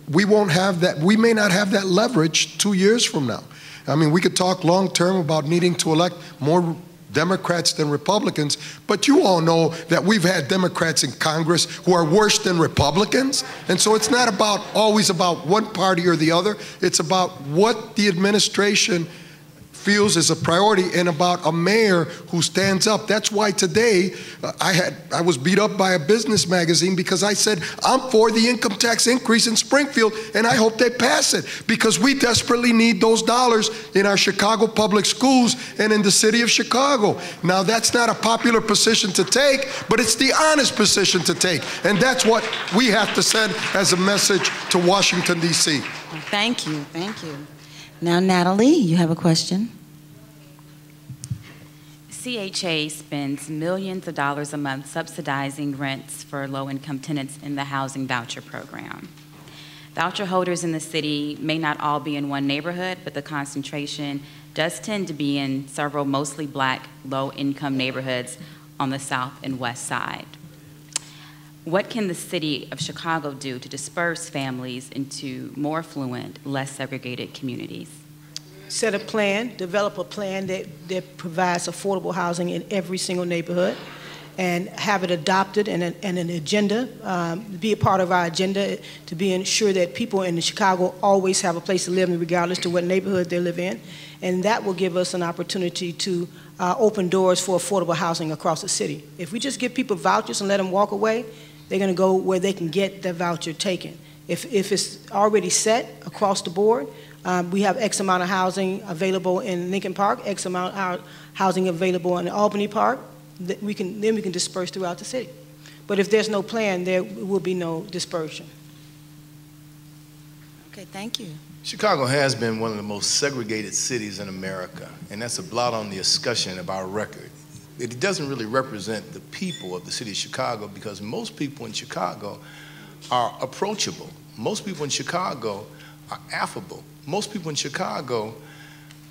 We won't have that. We may not have that leverage 2 years from now. I mean, we could talk long term about needing to elect more Democrats than Republicans, but you all know that we've had Democrats in Congress who are worse than Republicans, and so it's not always about one party or the other. It's about what the administration feels is a priority, and about a mayor who stands up. That's why today I was beat up by a business magazine because I said I'm for the income tax increase in Springfield, and I hope they pass it because we desperately need those dollars in our Chicago public schools and in the city of Chicago. Now, that's not a popular position to take, but it's the honest position to take, and that's what we have to send as a message to Washington, D.C. Thank you, thank you. Now, Natalie, you have a question. CHA spends millions of dollars a month subsidizing rents for low-income tenants in the housing voucher program. Voucher holders in the city may not all be in one neighborhood, but the concentration does tend to be in several mostly black, low-income neighborhoods on the south and west side. What can the city of Chicago do to disperse families into more affluent, less segregated communities? Set a plan, develop a plan that provides affordable housing in every single neighborhood, and have it adopted and an agenda, be a part of our agenda to be ensure that people in Chicago always have a place to live regardless to what neighborhood they live in. And that will give us an opportunity to open doors for affordable housing across the city. If we just give people vouchers and let them walk away, they're going to go where they can get the voucher taken. If it's already set across the board, we have X amount of housing available in Lincoln Park, X amount of housing available in Albany Park, then we can disperse throughout the city. But if there's no plan, there will be no dispersion. Okay, thank you. Chicago has been one of the most segregated cities in America, and that's a blot on the discussion of our record. It doesn't really represent the people of the city of Chicago because most people in Chicago are approachable. Most people in Chicago are affable. Most people in Chicago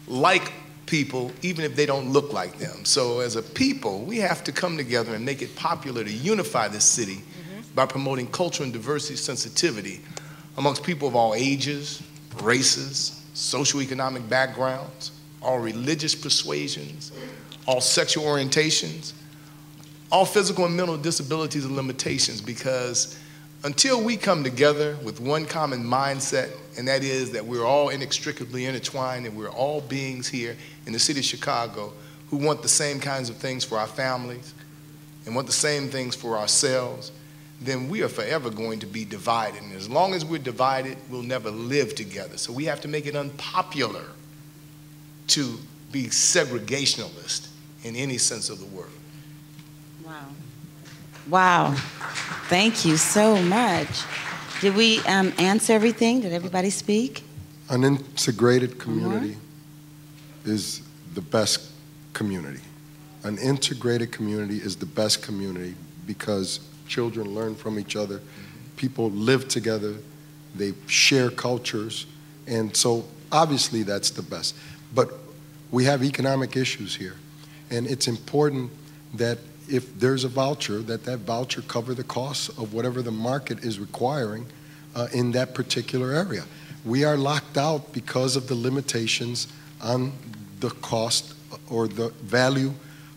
like people even if they don't look like them. So as a people, we have to come together and make it popular to unify this city by promoting culture and diversity sensitivity amongst people of all ages, races, socioeconomic backgrounds, all religious persuasions, all sexual orientations, all physical and mental disabilities and limitations, because until we come together with one common mindset, and that is that we're all inextricably intertwined and we're all beings here in the city of Chicago who want the same kinds of things for our families and want the same things for ourselves, then we are forever going to be divided. And as long as we're divided, we'll never live together. So we have to make it unpopular to be segregationalist in any sense of the word. Wow. Wow. Thank you so much. Did we answer everything? Did everybody speak? An integrated community is the best community. An integrated community is the best community because children learn from each other, people live together, they share cultures, and so obviously that's the best. But we have economic issues here, and it's important that if there's a voucher, that voucher cover the costs of whatever the market is requiring in that particular area. We are locked out because of the limitations on the cost or the value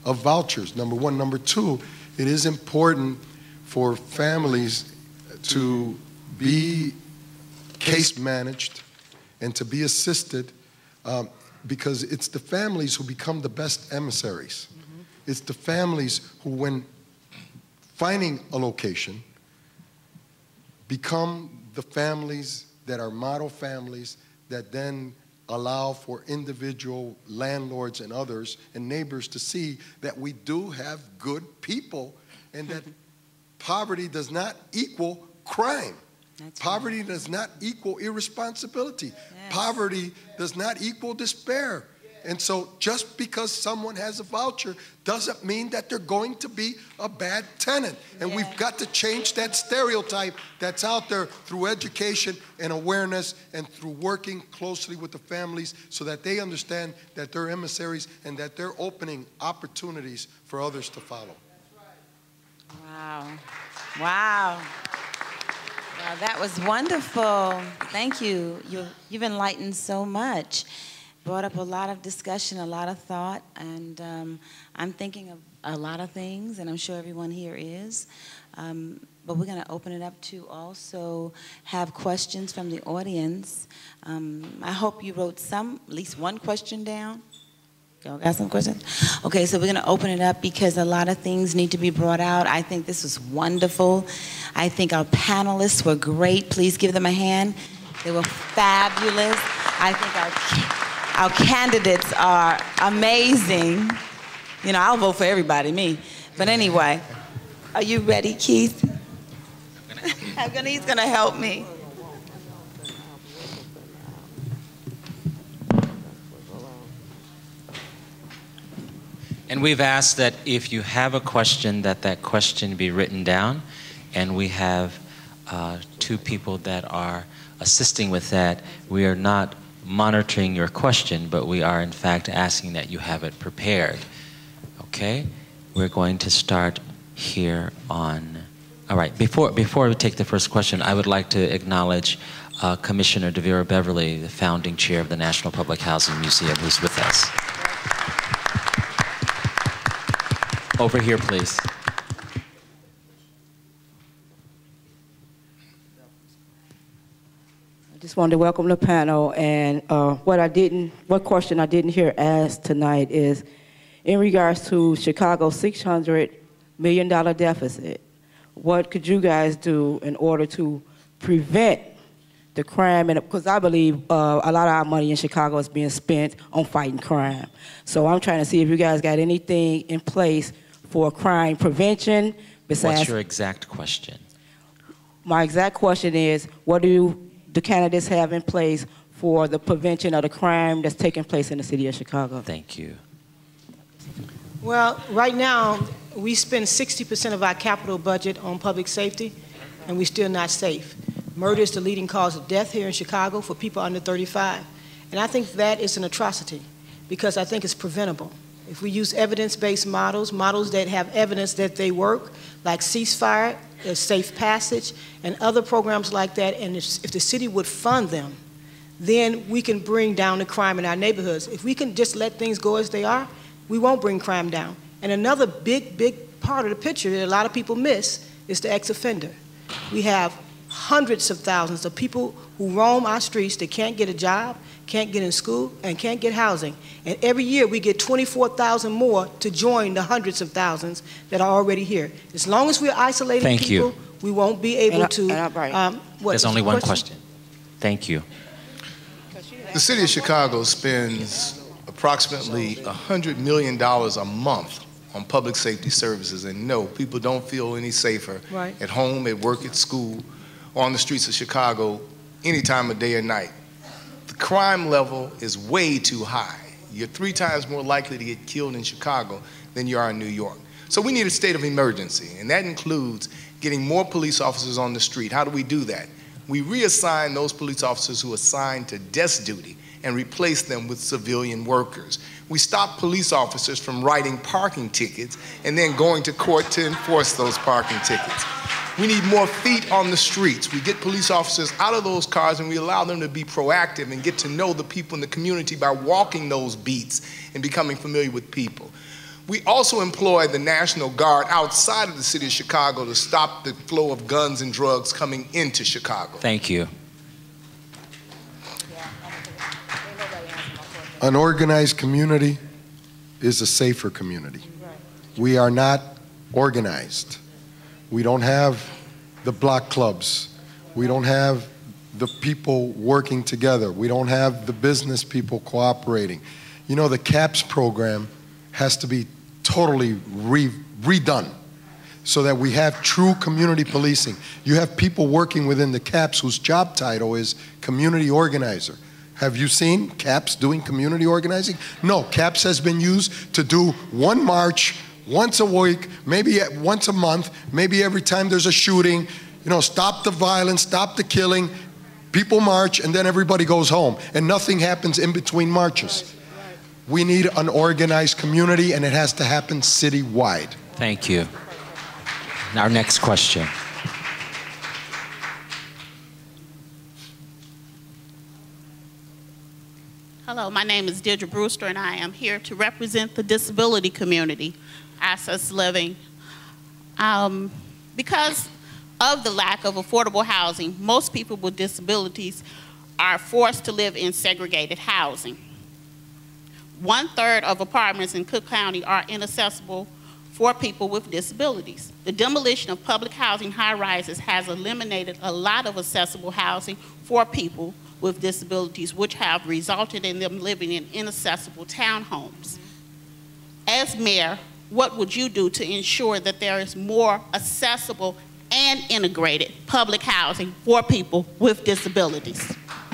of vouchers, number one. Number two, it is important for families to be case managed and to be assisted because it's the families who become the best emissaries. It's the families who, when finding a location, become the families that are model families that then allow for individual landlords and others and neighbors to see that we do have good people and that poverty does not equal crime. Poverty does not equal irresponsibility. Yes. Poverty does not equal despair. And so just because someone has a voucher doesn't mean that they're going to be a bad tenant. And we've got to change that stereotype that's out there through education and awareness and through working closely with the families so that they understand that they're emissaries and that they're opening opportunities for others to follow. Wow. Wow. Wow, that was wonderful. Thank you. You've enlightened so much. Brought up a lot of discussion, a lot of thought, and I'm thinking of a lot of things, and I'm sure everyone here is. But we're going to open it up to also have questions from the audience. I hope you wrote at least one question down. Y'all got some questions? Okay, so we're going to open it up because a lot of things need to be brought out. I think this was wonderful. I think our panelists were great. Please give them a hand. They were fabulous. I think our candidates are amazing. You know, I'll vote for everybody, me. But anyway, are you ready, Keith? He's going to help me. And we've asked that if you have a question, that question be written down. And we have 2 people that are assisting with that. We are not monitoring your question, but we are in fact asking that you have it prepared. Okay? We're going to start here on... All right, before we take the first question, I would like to acknowledge Commissioner DeVera Beverly, the founding chair of the National Public Housing Museum, who's with us. Over here, please. I just wanted to welcome the panel, and what question I didn't hear asked tonight is in regards to Chicago's $600 million deficit. What could you guys do in order to prevent the crime? And because I believe a lot of our money in Chicago is being spent on fighting crime. So I'm trying to see if you guys got anything in place for crime prevention besides... What's your exact question? My exact question is, what do the candidates have in place for the prevention of the crime that's taking place in the city of Chicago? Thank you. Well, right now, we spend 60% of our capital budget on public safety, and we're still not safe. Murder is the leading cause of death here in Chicago for people under 35. And I think that is an atrocity, because I think it's preventable. If we use evidence-based models that have evidence that they work, like ceasefire, safe passage, and other programs like that, and if the city would fund them, then we can bring down the crime in our neighborhoods. If we can just let things go as they are, we won't bring crime down. And another big part of the picture that a lot of people miss is the ex-offender. We have hundreds of thousands of people who roam our streets that can't get a job, can't get in school, and can't get housing. And every year we get 24,000 more to join the hundreds of thousands that are already here. As long as we're isolating people, we won't be able to... There's only one question. Thank you. The city of Chicago spends approximately $100 million a month on public safety services, and no, people don't feel any safer at home, at work, at school, or on the streets of Chicago any time of day or night. The crime level is way too high. You're 3 times more likely to get killed in Chicago than you are in New York. So we need a state of emergency, and that includes getting more police officers on the street. How do we do that? We reassign those police officers who are assigned to desk duty and replace them with civilian workers. We stop police officers from writing parking tickets and then going to court to enforce those parking tickets. We need more feet on the streets. We get police officers out of those cars and we allow them to be proactive and get to know the people in the community by walking those beats and becoming familiar with people. We also employ the National Guard outside of the city of Chicago to stop the flow of guns and drugs coming into Chicago. Thank you. An organized community is a safer community. We are not organized. We don't have the block clubs. We don't have the people working together. We don't have the business people cooperating. You know, the CAPS program has to be totally redone so that we have true community policing. You have people working within the CAPS whose job title is community organizer. Have you seen CAPS doing community organizing? No, CAPS has been used to do one march once a week, maybe once a month, maybe every time there's a shooting, you know, stop the violence, stop the killing, people march, and then everybody goes home, and nothing happens in between marches. We need an organized community, and it has to happen citywide. Thank you. Our next question. Hello, my name is Deirdre Brewster, and I am here to represent the disability community, access living. Because of the lack of affordable housing, most people with disabilities are forced to live in segregated housing. 1/3 of apartments in Cook County are inaccessible for people with disabilities. The demolition of public housing high-rises has eliminated a lot of accessible housing for people with disabilities, which have resulted in them living in inaccessible townhomes. As mayor, what would you do to ensure that there is more accessible and integrated public housing for people with disabilities?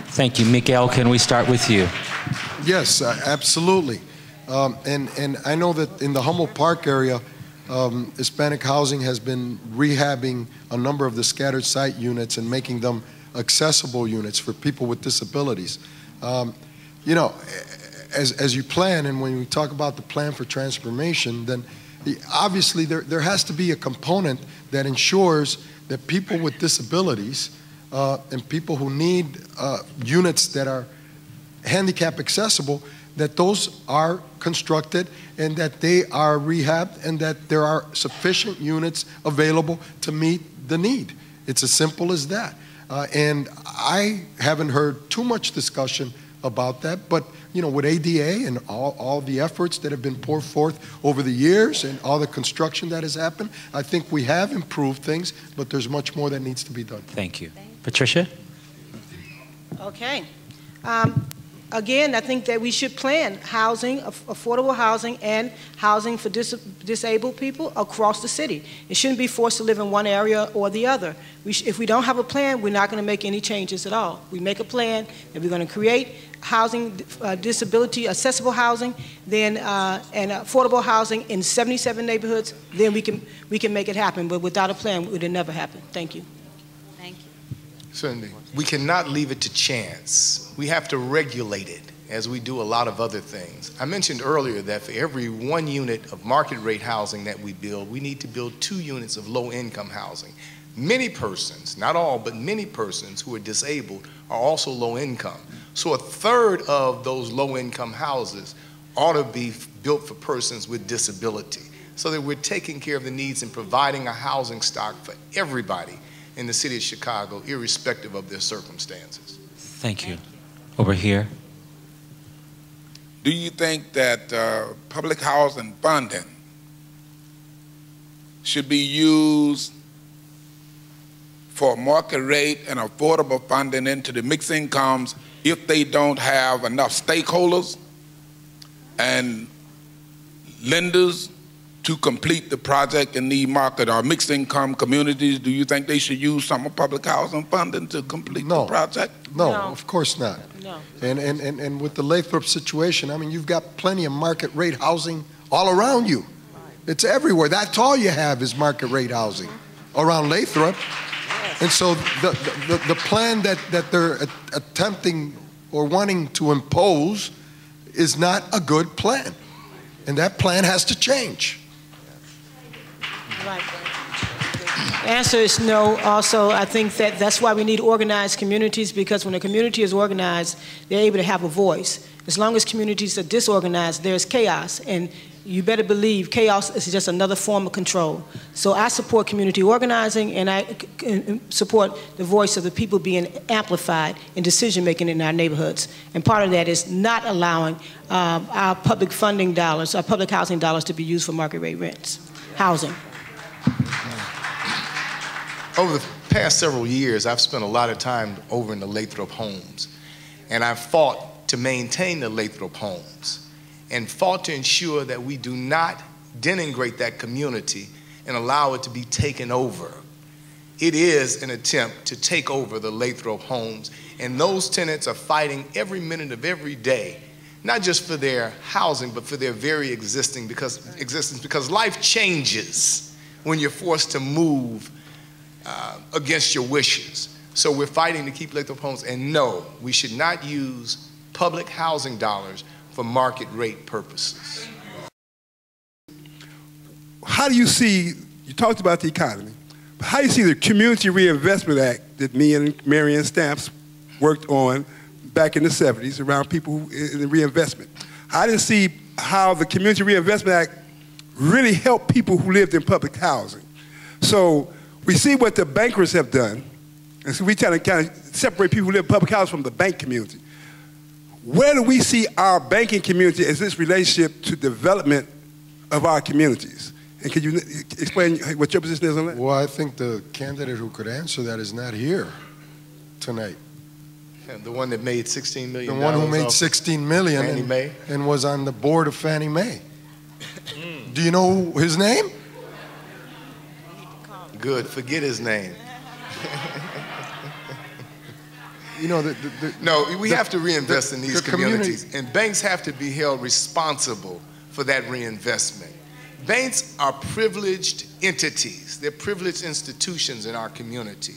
Thank you. Miguel, can we start with you? Yes, absolutely. And I know that in the Humboldt Park area, Hispanic housing has been rehabbing a number of the scattered site units and making them accessible units for people with disabilities. You know, as you plan, and when we talk about the plan for transformation, then obviously there has to be a component that ensures that people with disabilities and people who need units that are handicap accessible, that those are constructed and that they are rehabbed and that there are sufficient units available to meet the need. It's as simple as that. And I haven't heard too much discussion about that, but you know, with ADA and all the efforts that have been poured forth over the years and all the construction that has happened, I think we have improved things, but there's much more that needs to be done. Thank you. Patricia? Okay. Again, I think that we should plan housing, affordable housing, and housing for disabled people across the city. It shouldn't be forced to live in one area or the other. If we don't have a plan, we're not going to make any changes at all. We make a plan that we're going to create housing, disability, accessible housing, then and affordable housing in 77 neighborhoods. Then we can make it happen. But without a plan, it would never happen. Thank you. Thank you. Certainly. We cannot leave it to chance. We have to regulate it, as we do a lot of other things. I mentioned earlier that for every 1 unit of market rate housing that we build, we need to build 2 units of low income housing. Many persons, not all, but many persons who are disabled are also low income. So 1/3 of those low income houses ought to be built for persons with disability, so that we're taking care of the needs and providing a housing stock for everybody in the city of Chicago, irrespective of their circumstances. Thank you. Over here. Do you think that public housing funding should be used for market rate and affordable funding into the mixed incomes if they don't have enough stakeholders and lenders to complete the project in the market? Or mixed income communities, do you think they should use some of public housing funding to complete the project? No, of course not. No. And with the Lathrop situation, I mean, you've got plenty of market rate housing all around you. It's everywhere. That's all you have is market rate housing around Lathrop. And so the plan that they're attempting or wanting to impose is not a good plan. And that plan has to change. Right. The answer is no. Also, I think that that's why we need organized communities, because when a community is organized, they're able to have a voice. As long as communities are disorganized, there's chaos, and you better believe chaos is just another form of control. So I support community organizing, and I support the voice of the people being amplified in decision-making in our neighborhoods. And part of that is not allowing our public funding dollars, our public housing dollars, to be used for market rate rents, housing. Over the past several years, I've spent a lot of time over in the Lathrop homes, and I've fought to maintain the Lathrop homes and fought to ensure that we do not denigrate that community and allow it to be taken over. It is an attempt to take over the Lathrop homes, and those tenants are fighting every minute of every day, not just for their housing, but for their very existence, because life changes when you're forced to move against your wishes. So we're fighting to keep Lathrop homes, and no, we should not use public housing dollars for market rate purposes. How do you see, you talked about the economy, but how do you see the Community Reinvestment Act that me and Marion Stamps worked on back in the 70s around people in the reinvestment? I didn't see how the Community Reinvestment Act really helped people who lived in public housing. So we see what the bankers have done, and so we try to kind of separate people who live in public housing from the bank community. where do we see our banking community as this relationship to development of our communities? And can you explain what your position is on that? Well, I think the candidate who could answer that is not here tonight. And the one that made $16 million. The one who made $16 million Fannie Mae. And was on the board of Fannie Mae. Do you know his name? Good, forget his name. You know, no, we have to reinvest in these communities, and banks have to be held responsible for that reinvestment. Banks are privileged entities. They're privileged institutions in our community.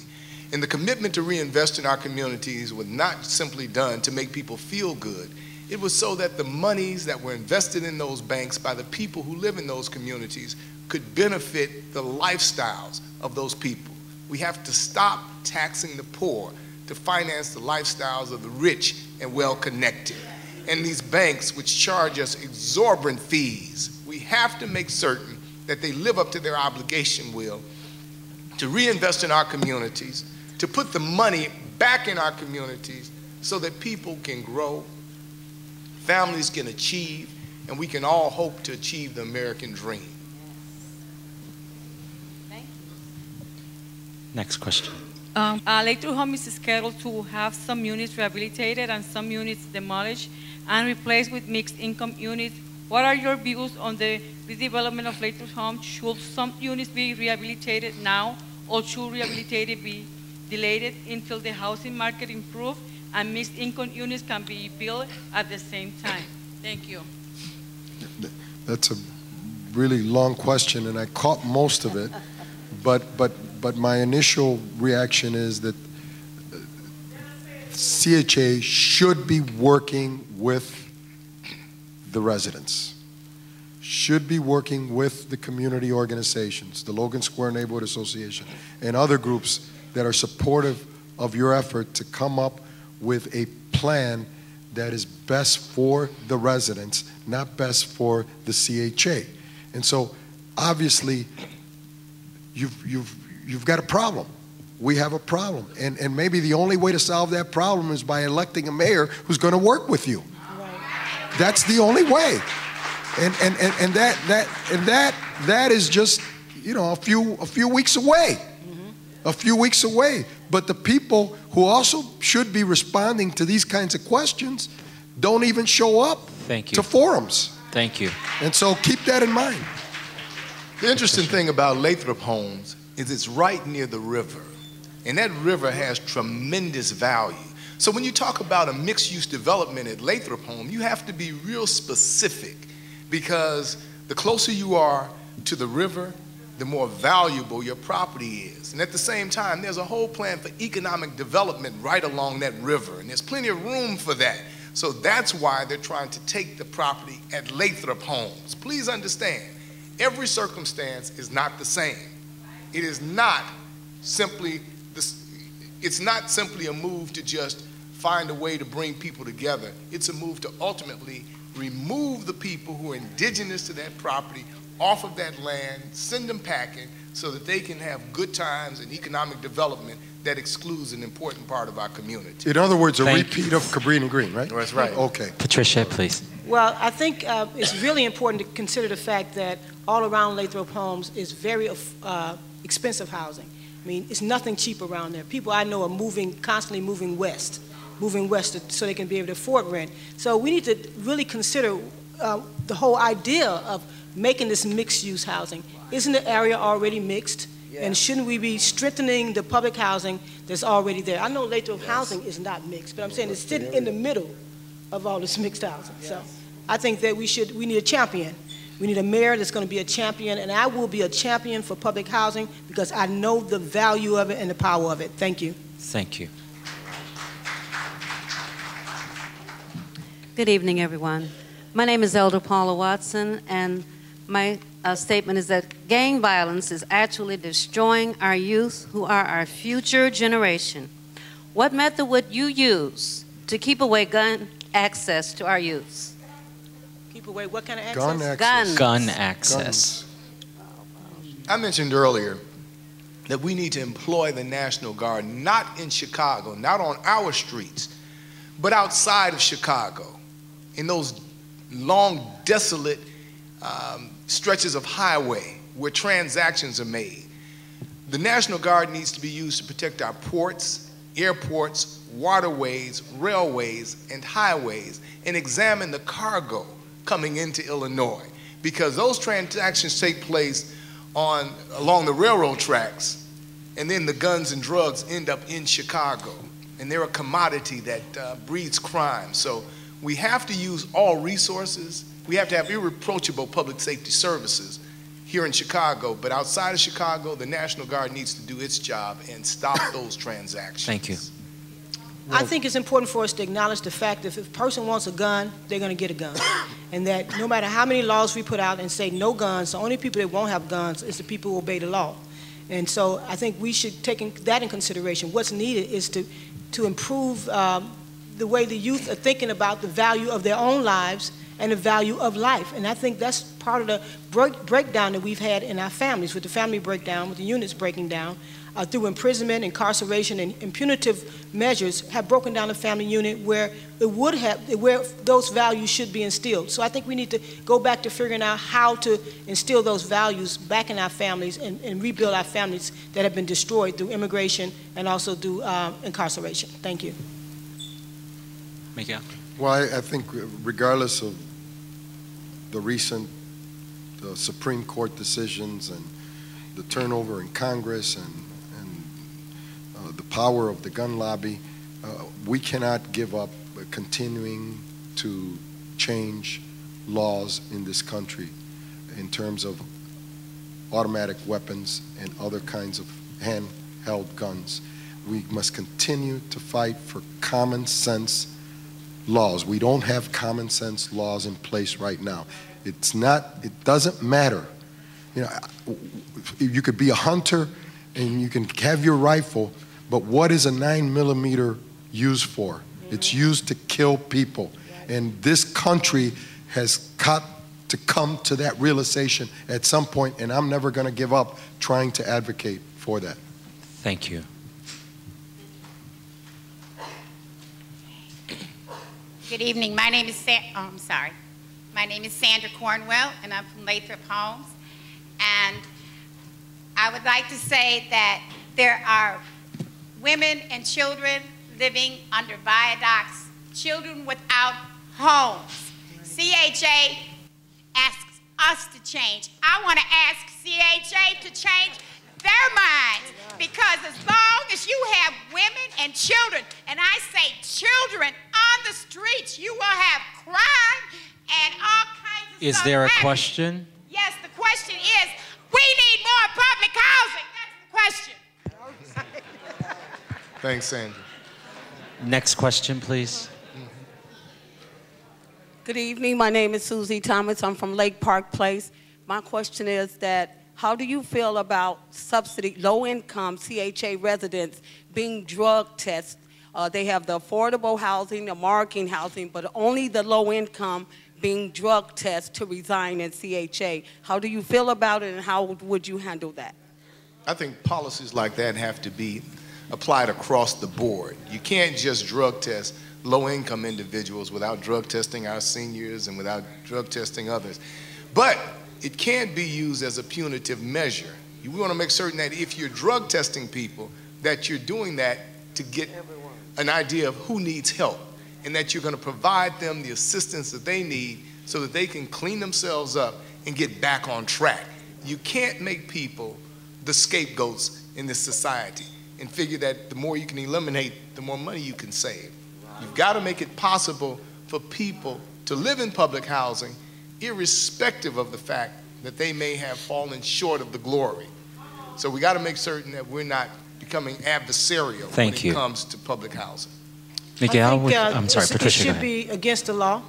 And the commitment to reinvest in our communities was not simply done to make people feel good. It was so that the monies that were invested in those banks by the people who live in those communities could benefit the lifestyles of those people. We have to stop taxing the poor to finance the lifestyles of the rich and well-connected. And these banks, which charge us exorbitant fees, we have to make certain that they live up to their obligation, Will, to reinvest in our communities, to put the money back in our communities so that people can grow, families can achieve, and we can all hope to achieve the American dream. Next question. Lathrop Home is scheduled to have some units rehabilitated and some units demolished and replaced with mixed income units. What are your views on the redevelopment of Lathrop Home? Should some units be rehabilitated now, or should rehabilitation be delayed until the housing market improves and mixed income units can be built at the same time? Thank you. That's a really long question, and I caught most of it, but my initial reaction is that CHA should be working with the residents, should be working with the community organizations, the Logan Square Neighborhood Association, and other groups that are supportive of your effort to come up with a plan that is best for the residents, not best for the CHA. And so, obviously, you've got a problem. We have a problem. And maybe the only way to solve that problem is by electing a mayor who's going to work with you. Right. That's the only way. And that is just, you know, a few weeks away. A few weeks away. But the people who also should be responding to these kinds of questions don't even show up to forums. Thank you. And so keep that in mind. The interesting thing about Lathrop Homes is it's right near the river. And that river has tremendous value. So when you talk about a mixed-use development at Lathrop Home, you have to be real specific, because the closer you are to the river, the more valuable your property is. And at the same time, there's a whole plan for economic development right along that river, and there's plenty of room for that. So that's why they're trying to take the property at Lathrop Homes. Please understand, every circumstance is not the same. It is not simply a move to just find a way to bring people together. It's a move to ultimately remove the people who are indigenous to that property off of that land, send them packing so that they can have good times and economic development that excludes an important part of our community. In other words, a repeat of Cabrini Green, right? That's right. Okay. Patricia, please. Well, I think it's really important to consider the fact that all around Lathrop Homes is very expensive housing. I mean, it's nothing cheap around there. People I know are constantly moving west so they can be able to afford rent. So we need to really consider the whole idea of making this mixed-use housing. Isn't the area already mixed? Yeah. And shouldn't we be strengthening the public housing that's already there? I know Lathrop housing is not mixed, but I'm saying it's sitting in the middle of all this mixed housing. Yes. So I think that we need a champion. We need a mayor that's going to be a champion, and I will be a champion for public housing because I know the value of it and the power of it. Thank you. Thank you. Good evening, everyone. My name is Elder Paula Watson, and my statement is that gang violence is actually destroying our youth, who are our future generation. What method would you use to keep away gun access to our youths? Keep away what kind of access? Gun access. I mentioned earlier that we need to employ the National Guard, not in Chicago, not on our streets, But outside of Chicago, in those long, desolate stretches of highway where transactions are made, the National Guard needs to be used to protect our ports, airports, waterways, railways, and highways, and examine the cargo coming into Illinois, because those transactions take place along the railroad tracks, and then the guns and drugs end up in Chicago, and they're a commodity that breeds crime. So we have to use all resources. We have to have irreproachable public safety services here in Chicago, but outside of Chicago, the National Guard needs to do its job and stop those transactions. Thank you. I think it's important for us to acknowledge the fact that if a person wants a gun, they're going to get a gun. And that no matter how many laws we put out and say no guns, the only people that won't have guns is the people who obey the law. And so I think we should take that in consideration. What's needed is to improve the way the youth are thinking about the value of their own lives and the value of life. And I think that's part of the breakdown that we've had in our families, with the family breakdown, with the units breaking down, through imprisonment, incarceration, and punitive measures have broken down the family unit where where those values should be instilled. So I think we need to go back to figuring out how to instill those values back in our families and rebuild our families that have been destroyed through immigration and also through incarceration. Thank you. Miguel? Well, I think regardless of the recent Supreme Court decisions and the turnover in Congress and the power of the gun lobby, we cannot give up continuing to change laws in this country in terms of automatic weapons and other kinds of handheld guns. We must continue to fight for common sense laws. We don't have common sense laws in place right now. It doesn't matter. You know, you could be a hunter and you can have your rifle, but what is a 9mm used for? It's used to kill people. And this country has got to come to that realization at some point, and I'm never going to give up trying to advocate for that. Thank you. Good evening. My name is Sandra Cornwell, and I'm from Lathrop Homes. And I would like to say that there are women and children living under viaducts, children without homes. CHA asks us to change. I want to ask CHA to change their minds, because as long as you have women and children, and I say children, on the streets, you will have crime and all kinds of stuff. Is there a question? Yes, the question is, we need more public housing. That's the question. Thanks, Sandra. Next question, please. Good evening. My name is Susie Thomas. I'm from Lake Park Place. My question is that how do you feel about low-income CHA residents being drug tested? They have the affordable housing, the marketing housing, but only the low-income being drug tested to reside in CHA. How do you feel about it, and how would you handle that? I think policies like that have to be applied across the board. You can't just drug test low-income individuals without drug testing our seniors and without drug testing others. But it can't be used as a punitive measure. You want to make certain that if you're drug testing people, that you're doing that to get an idea of who needs help, and that you're going to provide them the assistance that they need so that they can clean themselves up and get back on track. You can't make people the scapegoats in this society and figure that the more you can eliminate, the more money you can save. You've got to make it possible for people to live in public housing irrespective of the fact that they may have fallen short of the glory. So we got to make certain that we're not becoming adversarial when it comes to public housing. Miguel, I'm sorry, Patricia. It should be against the law.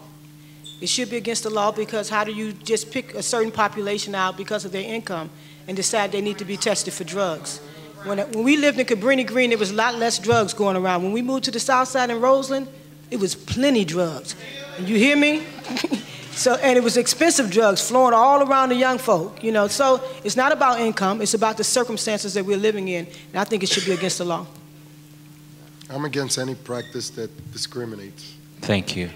It should be against the law, because how do you just pick a certain population out because of their income and decide they need to be tested for drugs? When we lived in Cabrini Green, there was a lot less drugs going around. When we moved to the south side in Roseland, it was plenty drugs. And you hear me? And it was expensive drugs flowing all around the young folk, you know. So it's not about income, it's about the circumstances that we're living in. And I think it should be against the law. I'm against any practice that discriminates. Thank you.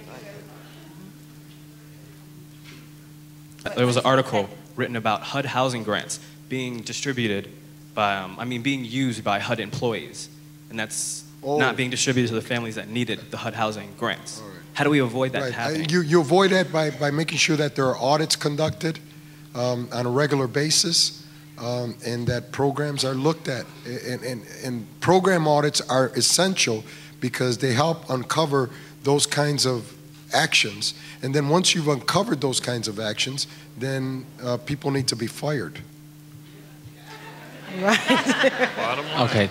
There was an article written about HUD housing grants being distributed by, being used by HUD employees, and that's not being distributed to the families that needed the HUD housing grants. Right. How do we avoid that happening? You avoid that by making sure that there are audits conducted on a regular basis, and that programs are looked at. And program audits are essential because they help uncover those kinds of actions. And then once you've uncovered those kinds of actions, then people need to be fired. Right. Okay.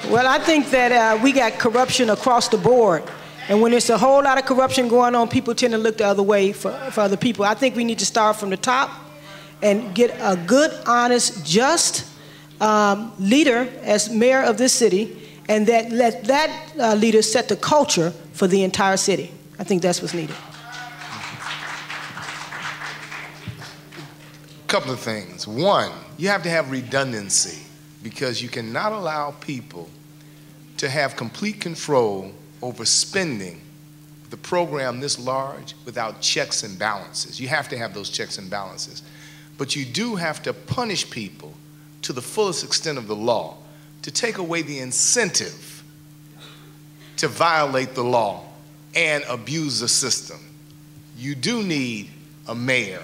Well, I think that we got corruption across the board. And when there's a whole lot of corruption going on, people tend to look the other way for other people. I think we need to start from the top and get a good, honest, just leader as mayor of this city, and that let that leader set the culture for the entire city. I think that's what's needed. Couple of things. One, you have to have redundancy, because you cannot allow people to have complete control over spending the program this large without checks and balances. You have to have those checks and balances. But you do have to punish people to the fullest extent of the law to take away the incentive to violate the law and abuse the system. You do need a mayor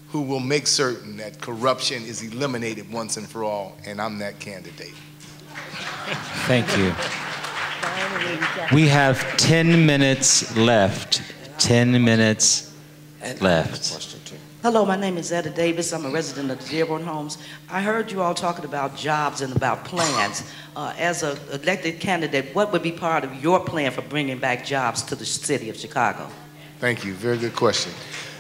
who will make certain that corruption is eliminated once and for all, and I'm that candidate. Thank you. We have 10 minutes left. 10 minutes left. Hello, my name is Etta Davis. I'm a resident of Dearborn Homes. I heard you all talking about jobs and about plans. As an elected candidate, what would be part of your plan for bringing back jobs to the city of Chicago? Thank you. Very good question.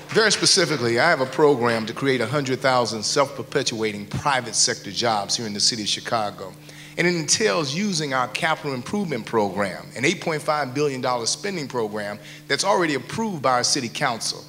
Very specifically, I have a program to create 100,000 self-perpetuating private sector jobs here in the city of Chicago. And it entails using our capital improvement program, an $8.5 billion spending program that's already approved by our city council.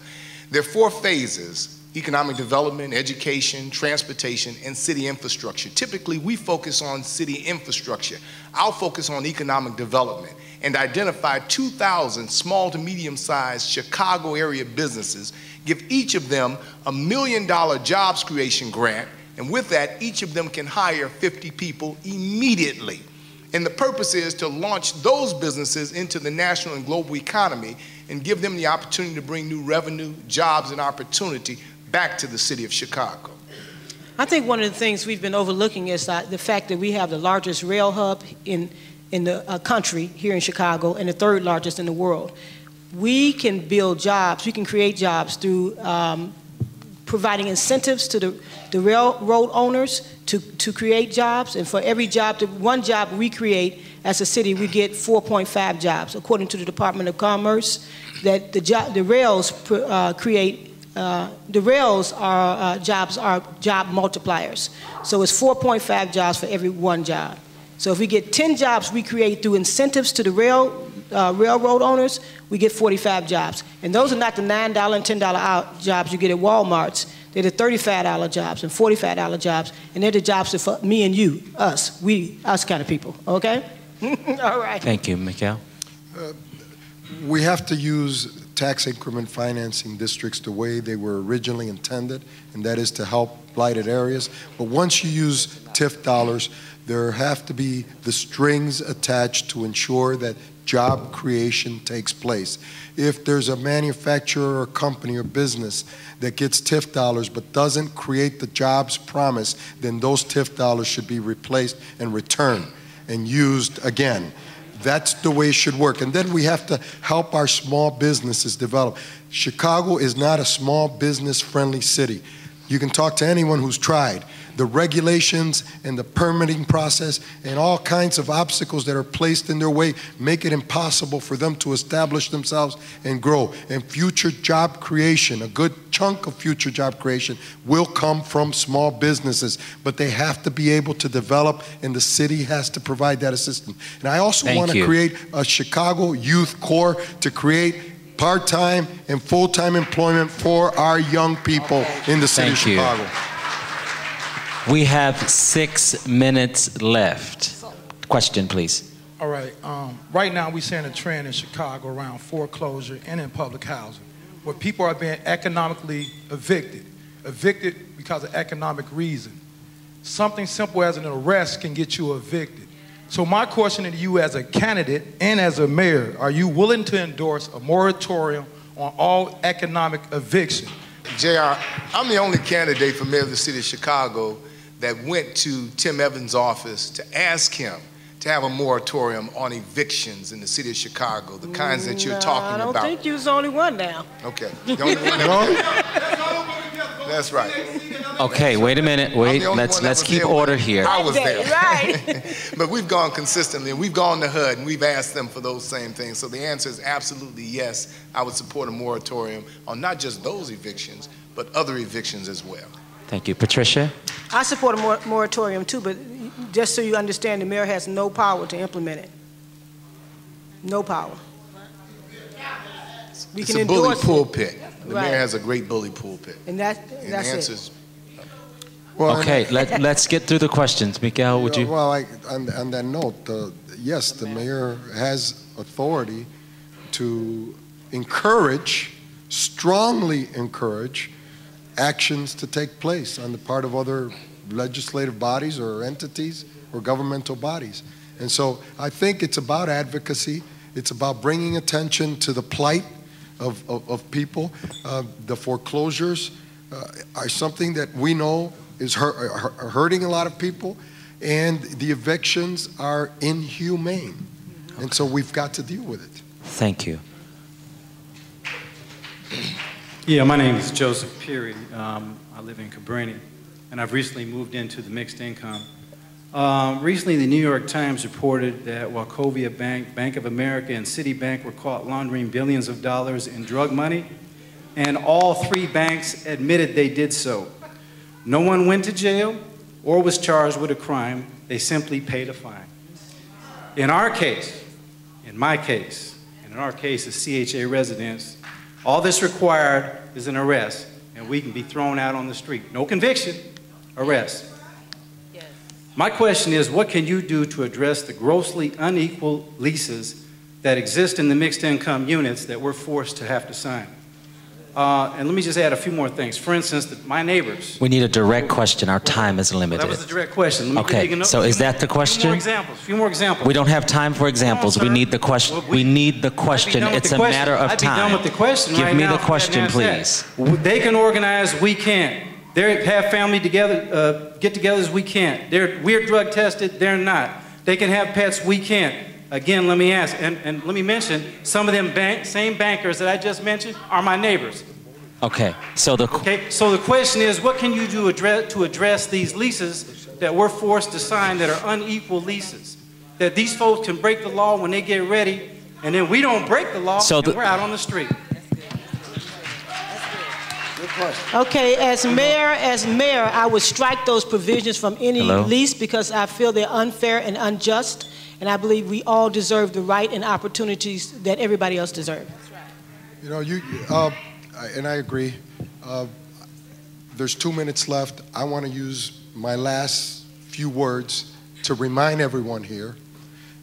There are 4 phases: economic development, education, transportation, and city infrastructure. Typically, we focus on city infrastructure. I'll focus on economic development and identify 2,000 small to medium-sized Chicago area businesses, give each of them a $1 million jobs creation grant, and with that, each of them can hire 50 people immediately. And the purpose is to launch those businesses into the national and global economy and give them the opportunity to bring new revenue, jobs, and opportunity back to the city of Chicago. I think one of the things we've been overlooking is the fact that we have the largest rail hub in the country here in Chicago, and the 3rd largest in the world. We can build jobs, we can create jobs through providing incentives to the railroad owners to create jobs, and for every job, one job we create as a city, we get 4.5 jobs, according to the Department of Commerce. That the rails are job multipliers. So it's 4.5 jobs for every one job. So if we get 10 jobs we create through incentives to the railroad owners, we get 45 jobs. And those are not the $9 and $10 jobs you get at Walmart's. They're the $35 jobs and $45 jobs, and they're the jobs for me and you, us kind of people, okay? All right. Thank you, Mikhail. We have to use tax increment financing districts the way they were originally intended, and that is to help blighted areas. But once you use TIF dollars, there have to be the strings attached to ensure that job creation takes place. If there's a manufacturer or company or business that gets TIF dollars but doesn't create the jobs promised, then those TIF dollars should be replaced and returned and used again. That's the way it should work. And then we have to help our small businesses develop. Chicago is not a small business friendly city. You can talk to anyone who's tried. The regulations and the permitting process and all kinds of obstacles that are placed in their way make it impossible for them to establish themselves and grow. And future job creation, a good chunk of future job creation, will come from small businesses. But they have to be able to develop, and the city has to provide that assistance. And I also want to create a Chicago Youth Corps to create part-time and full-time employment for our young people in the city of Chicago. We have 6 minutes left. Question, please. All right. Right now, we're seeing a trend in Chicago around foreclosure and in public housing, where people are being economically evicted because of economic reason. Something simple as an arrest can get you evicted. So my question to you as a candidate and as a mayor, are you willing to endorse a moratorium on all economic eviction? JR, I'm the only candidate for mayor of the city of Chicago that went to Tim Evans' office to ask him to have a moratorium on evictions in the city of Chicago, the kinds that you're talking about. I don't think you're the only one now. Okay. The only one That's right. Okay, wait a minute. Wait, let's keep order here. I was there. Right. But we've gone consistently, and we've gone to HUD, and we've asked them for those same things. So the answer is absolutely yes. I would support a moratorium on not just those evictions, but other evictions as well. Thank you. Patricia? I support a moratorium too, but just so you understand, the mayor has no power to implement it. No power. We It's can a bully endorse it. pulpit. The Right. mayor has a great bully pulpit. And that's the answer it. is Okay, let's get through the questions. Miguel, would you? Well, on that note, yes, the mayor has authority to encourage, strongly encourage, actions to take place on the part of other legislative bodies or entities or governmental bodies. And so I think it's about advocacy. It's about bringing attention to the plight of people. The foreclosures are something that we know is hurting a lot of people, and the evictions are inhumane. Okay. And so we've got to deal with it. Thank you. Yeah, my name is Joseph Peary. I live in Cabrini, and I've recently moved into the mixed income. Recently, the New York Times reported that Wachovia Bank, Bank of America, and Citibank were caught laundering billions of dollars in drug money, and all three banks admitted they did so. No one went to jail or was charged with a crime. They simply paid a fine. In our case, in my case, and in our case as CHA residents, all this required is an arrest, and we can be thrown out on the street. No conviction, arrest. My question is, what can you do to address the grossly unequal leases that exist in the mixed income units that we're forced to have to sign? And let me just add a few more things. For instance, my neighbors. We need a direct question. Our time is limited. That was a direct question. Let me Okay, so is that the question? A few more examples. We don't have time for examples. We need the question. We need the question. It's a matter of I'd be done time. with the question Give right me now the question, please. They can organize, we can't. They have family together, get-togethers, we can't. We're drug tested, they're not. They can have pets, we can't. Again, let me ask, and let me mention, some of them same bankers that I just mentioned are my neighbors. Okay, so the question is, what can you do to address these leases that we're forced to sign that are unequal leases? That these folks can break the law when they get ready, and then we don't break the law, and we're out on the street. Okay, as mayor, I would strike those provisions from any lease because I feel they're unfair and unjust, and I believe we all deserve the right and opportunities that everybody else deserves. You know, and I agree. There's 2 minutes left. I want to use my last few words to remind everyone here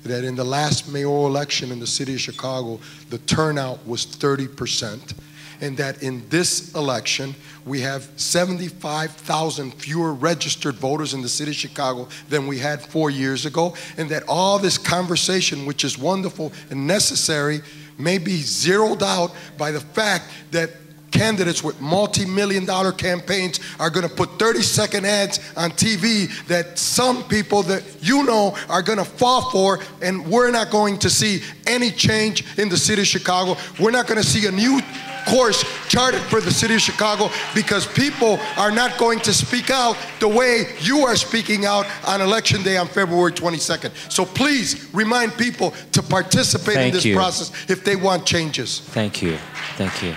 that in the last mayoral election in the city of Chicago, the turnout was 30%. And that in this election, we have 75,000 fewer registered voters in the city of Chicago than we had 4 years ago, and that all this conversation, which is wonderful and necessary, may be zeroed out by the fact that candidates with multi-million-dollar campaigns are going to put 30-second ads on TV that some people that you know are going to fall for, and we're not going to see any change in the city of Chicago. We're not going to see a new course charted for the city of Chicago because people are not going to speak out the way you are speaking out on election day on February 22nd. So please remind people to participate in this process if they want changes. Thank you. Thank you.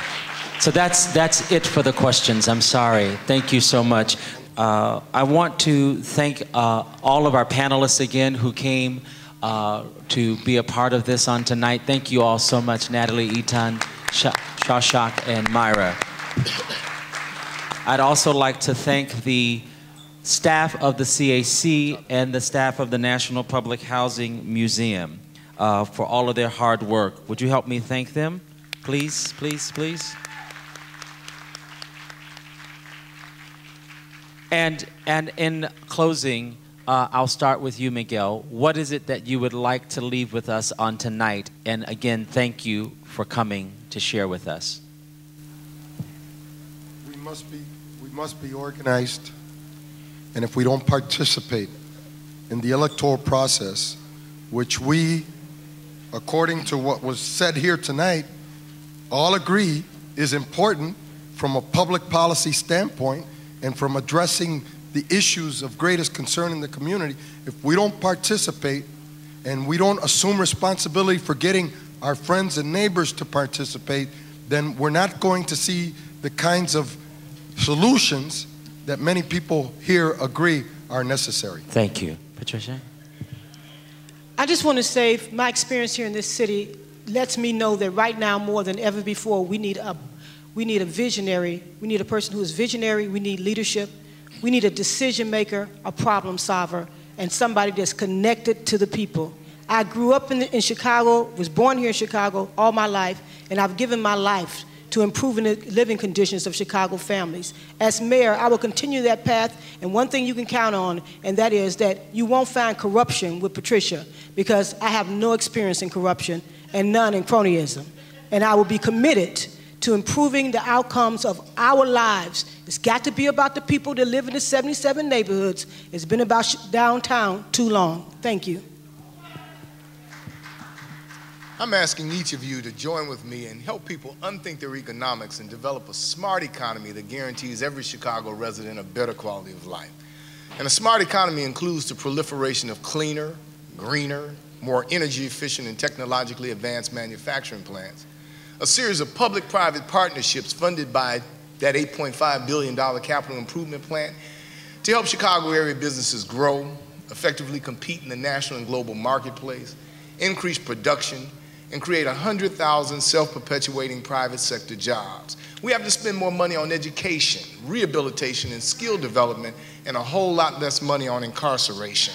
So that's it for the questions. I'm sorry. Thank you so much. I want to thank all of our panelists again who came to be a part of this on tonight. Thank you all so much, Natalie, Etan, Shashak, and Myra. I'd also like to thank the staff of the CAC and the staff of the National Public Housing Museum. for all of their hard work. Would you help me thank them? Please, please, please. And in closing, I'll start with you, Miguel. What is it that you would like to leave with us on tonight? And again, thank you for coming to share with us. We must be organized, and if we don't participate in the electoral process, which we, according to what was said here tonight, all agree is important from a public policy standpoint and from addressing the issues of greatest concern in the community, if we don't participate and we don't assume responsibility for getting our friends and neighbors to participate, then we're not going to see the kinds of solutions that many people here agree are necessary. Thank you. Patricia? I just want to say my experience here in this city lets me know that right now more than ever before we need a visionary, we need a person who is visionary, we need leadership, we need a decision maker, a problem solver, and somebody that's connected to the people. I grew up in Chicago, was born here in Chicago all my life, and I've given my life to improving the living conditions of Chicago families. As mayor, I will continue that path, and one thing you can count on, and that is that you won't find corruption with Patricia, because I have no experience in corruption and none in cronyism. And I will be committed to improving the outcomes of our lives. It's got to be about the people that live in the 77 neighborhoods. It's been about downtown too long. Thank you. I'm asking each of you to join with me and help people unthink their economics and develop a smart economy that guarantees every Chicago resident a better quality of life. And a smart economy includes the proliferation of cleaner, greener, more energy efficient and technologically advanced manufacturing plants, a series of public-private partnerships funded by that $8.5 billion capital improvement plan to help Chicago area businesses grow, effectively compete in the national and global marketplace, increase production, and create 100,000 self-perpetuating private sector jobs. We have to spend more money on education, rehabilitation, and skill development, and a whole lot less money on incarceration.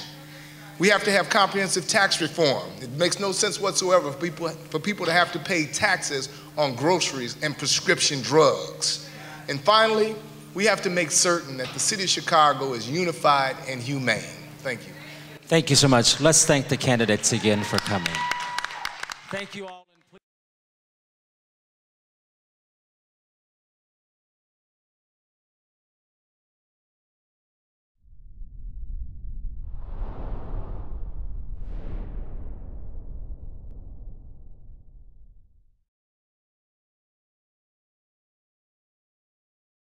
We have to have comprehensive tax reform. It makes no sense whatsoever for people to have to pay taxes on groceries and prescription drugs. And finally, we have to make certain that the city of Chicago is unified and humane. Thank you. Thank you so much. Let's thank the candidates again for coming. Thank you all.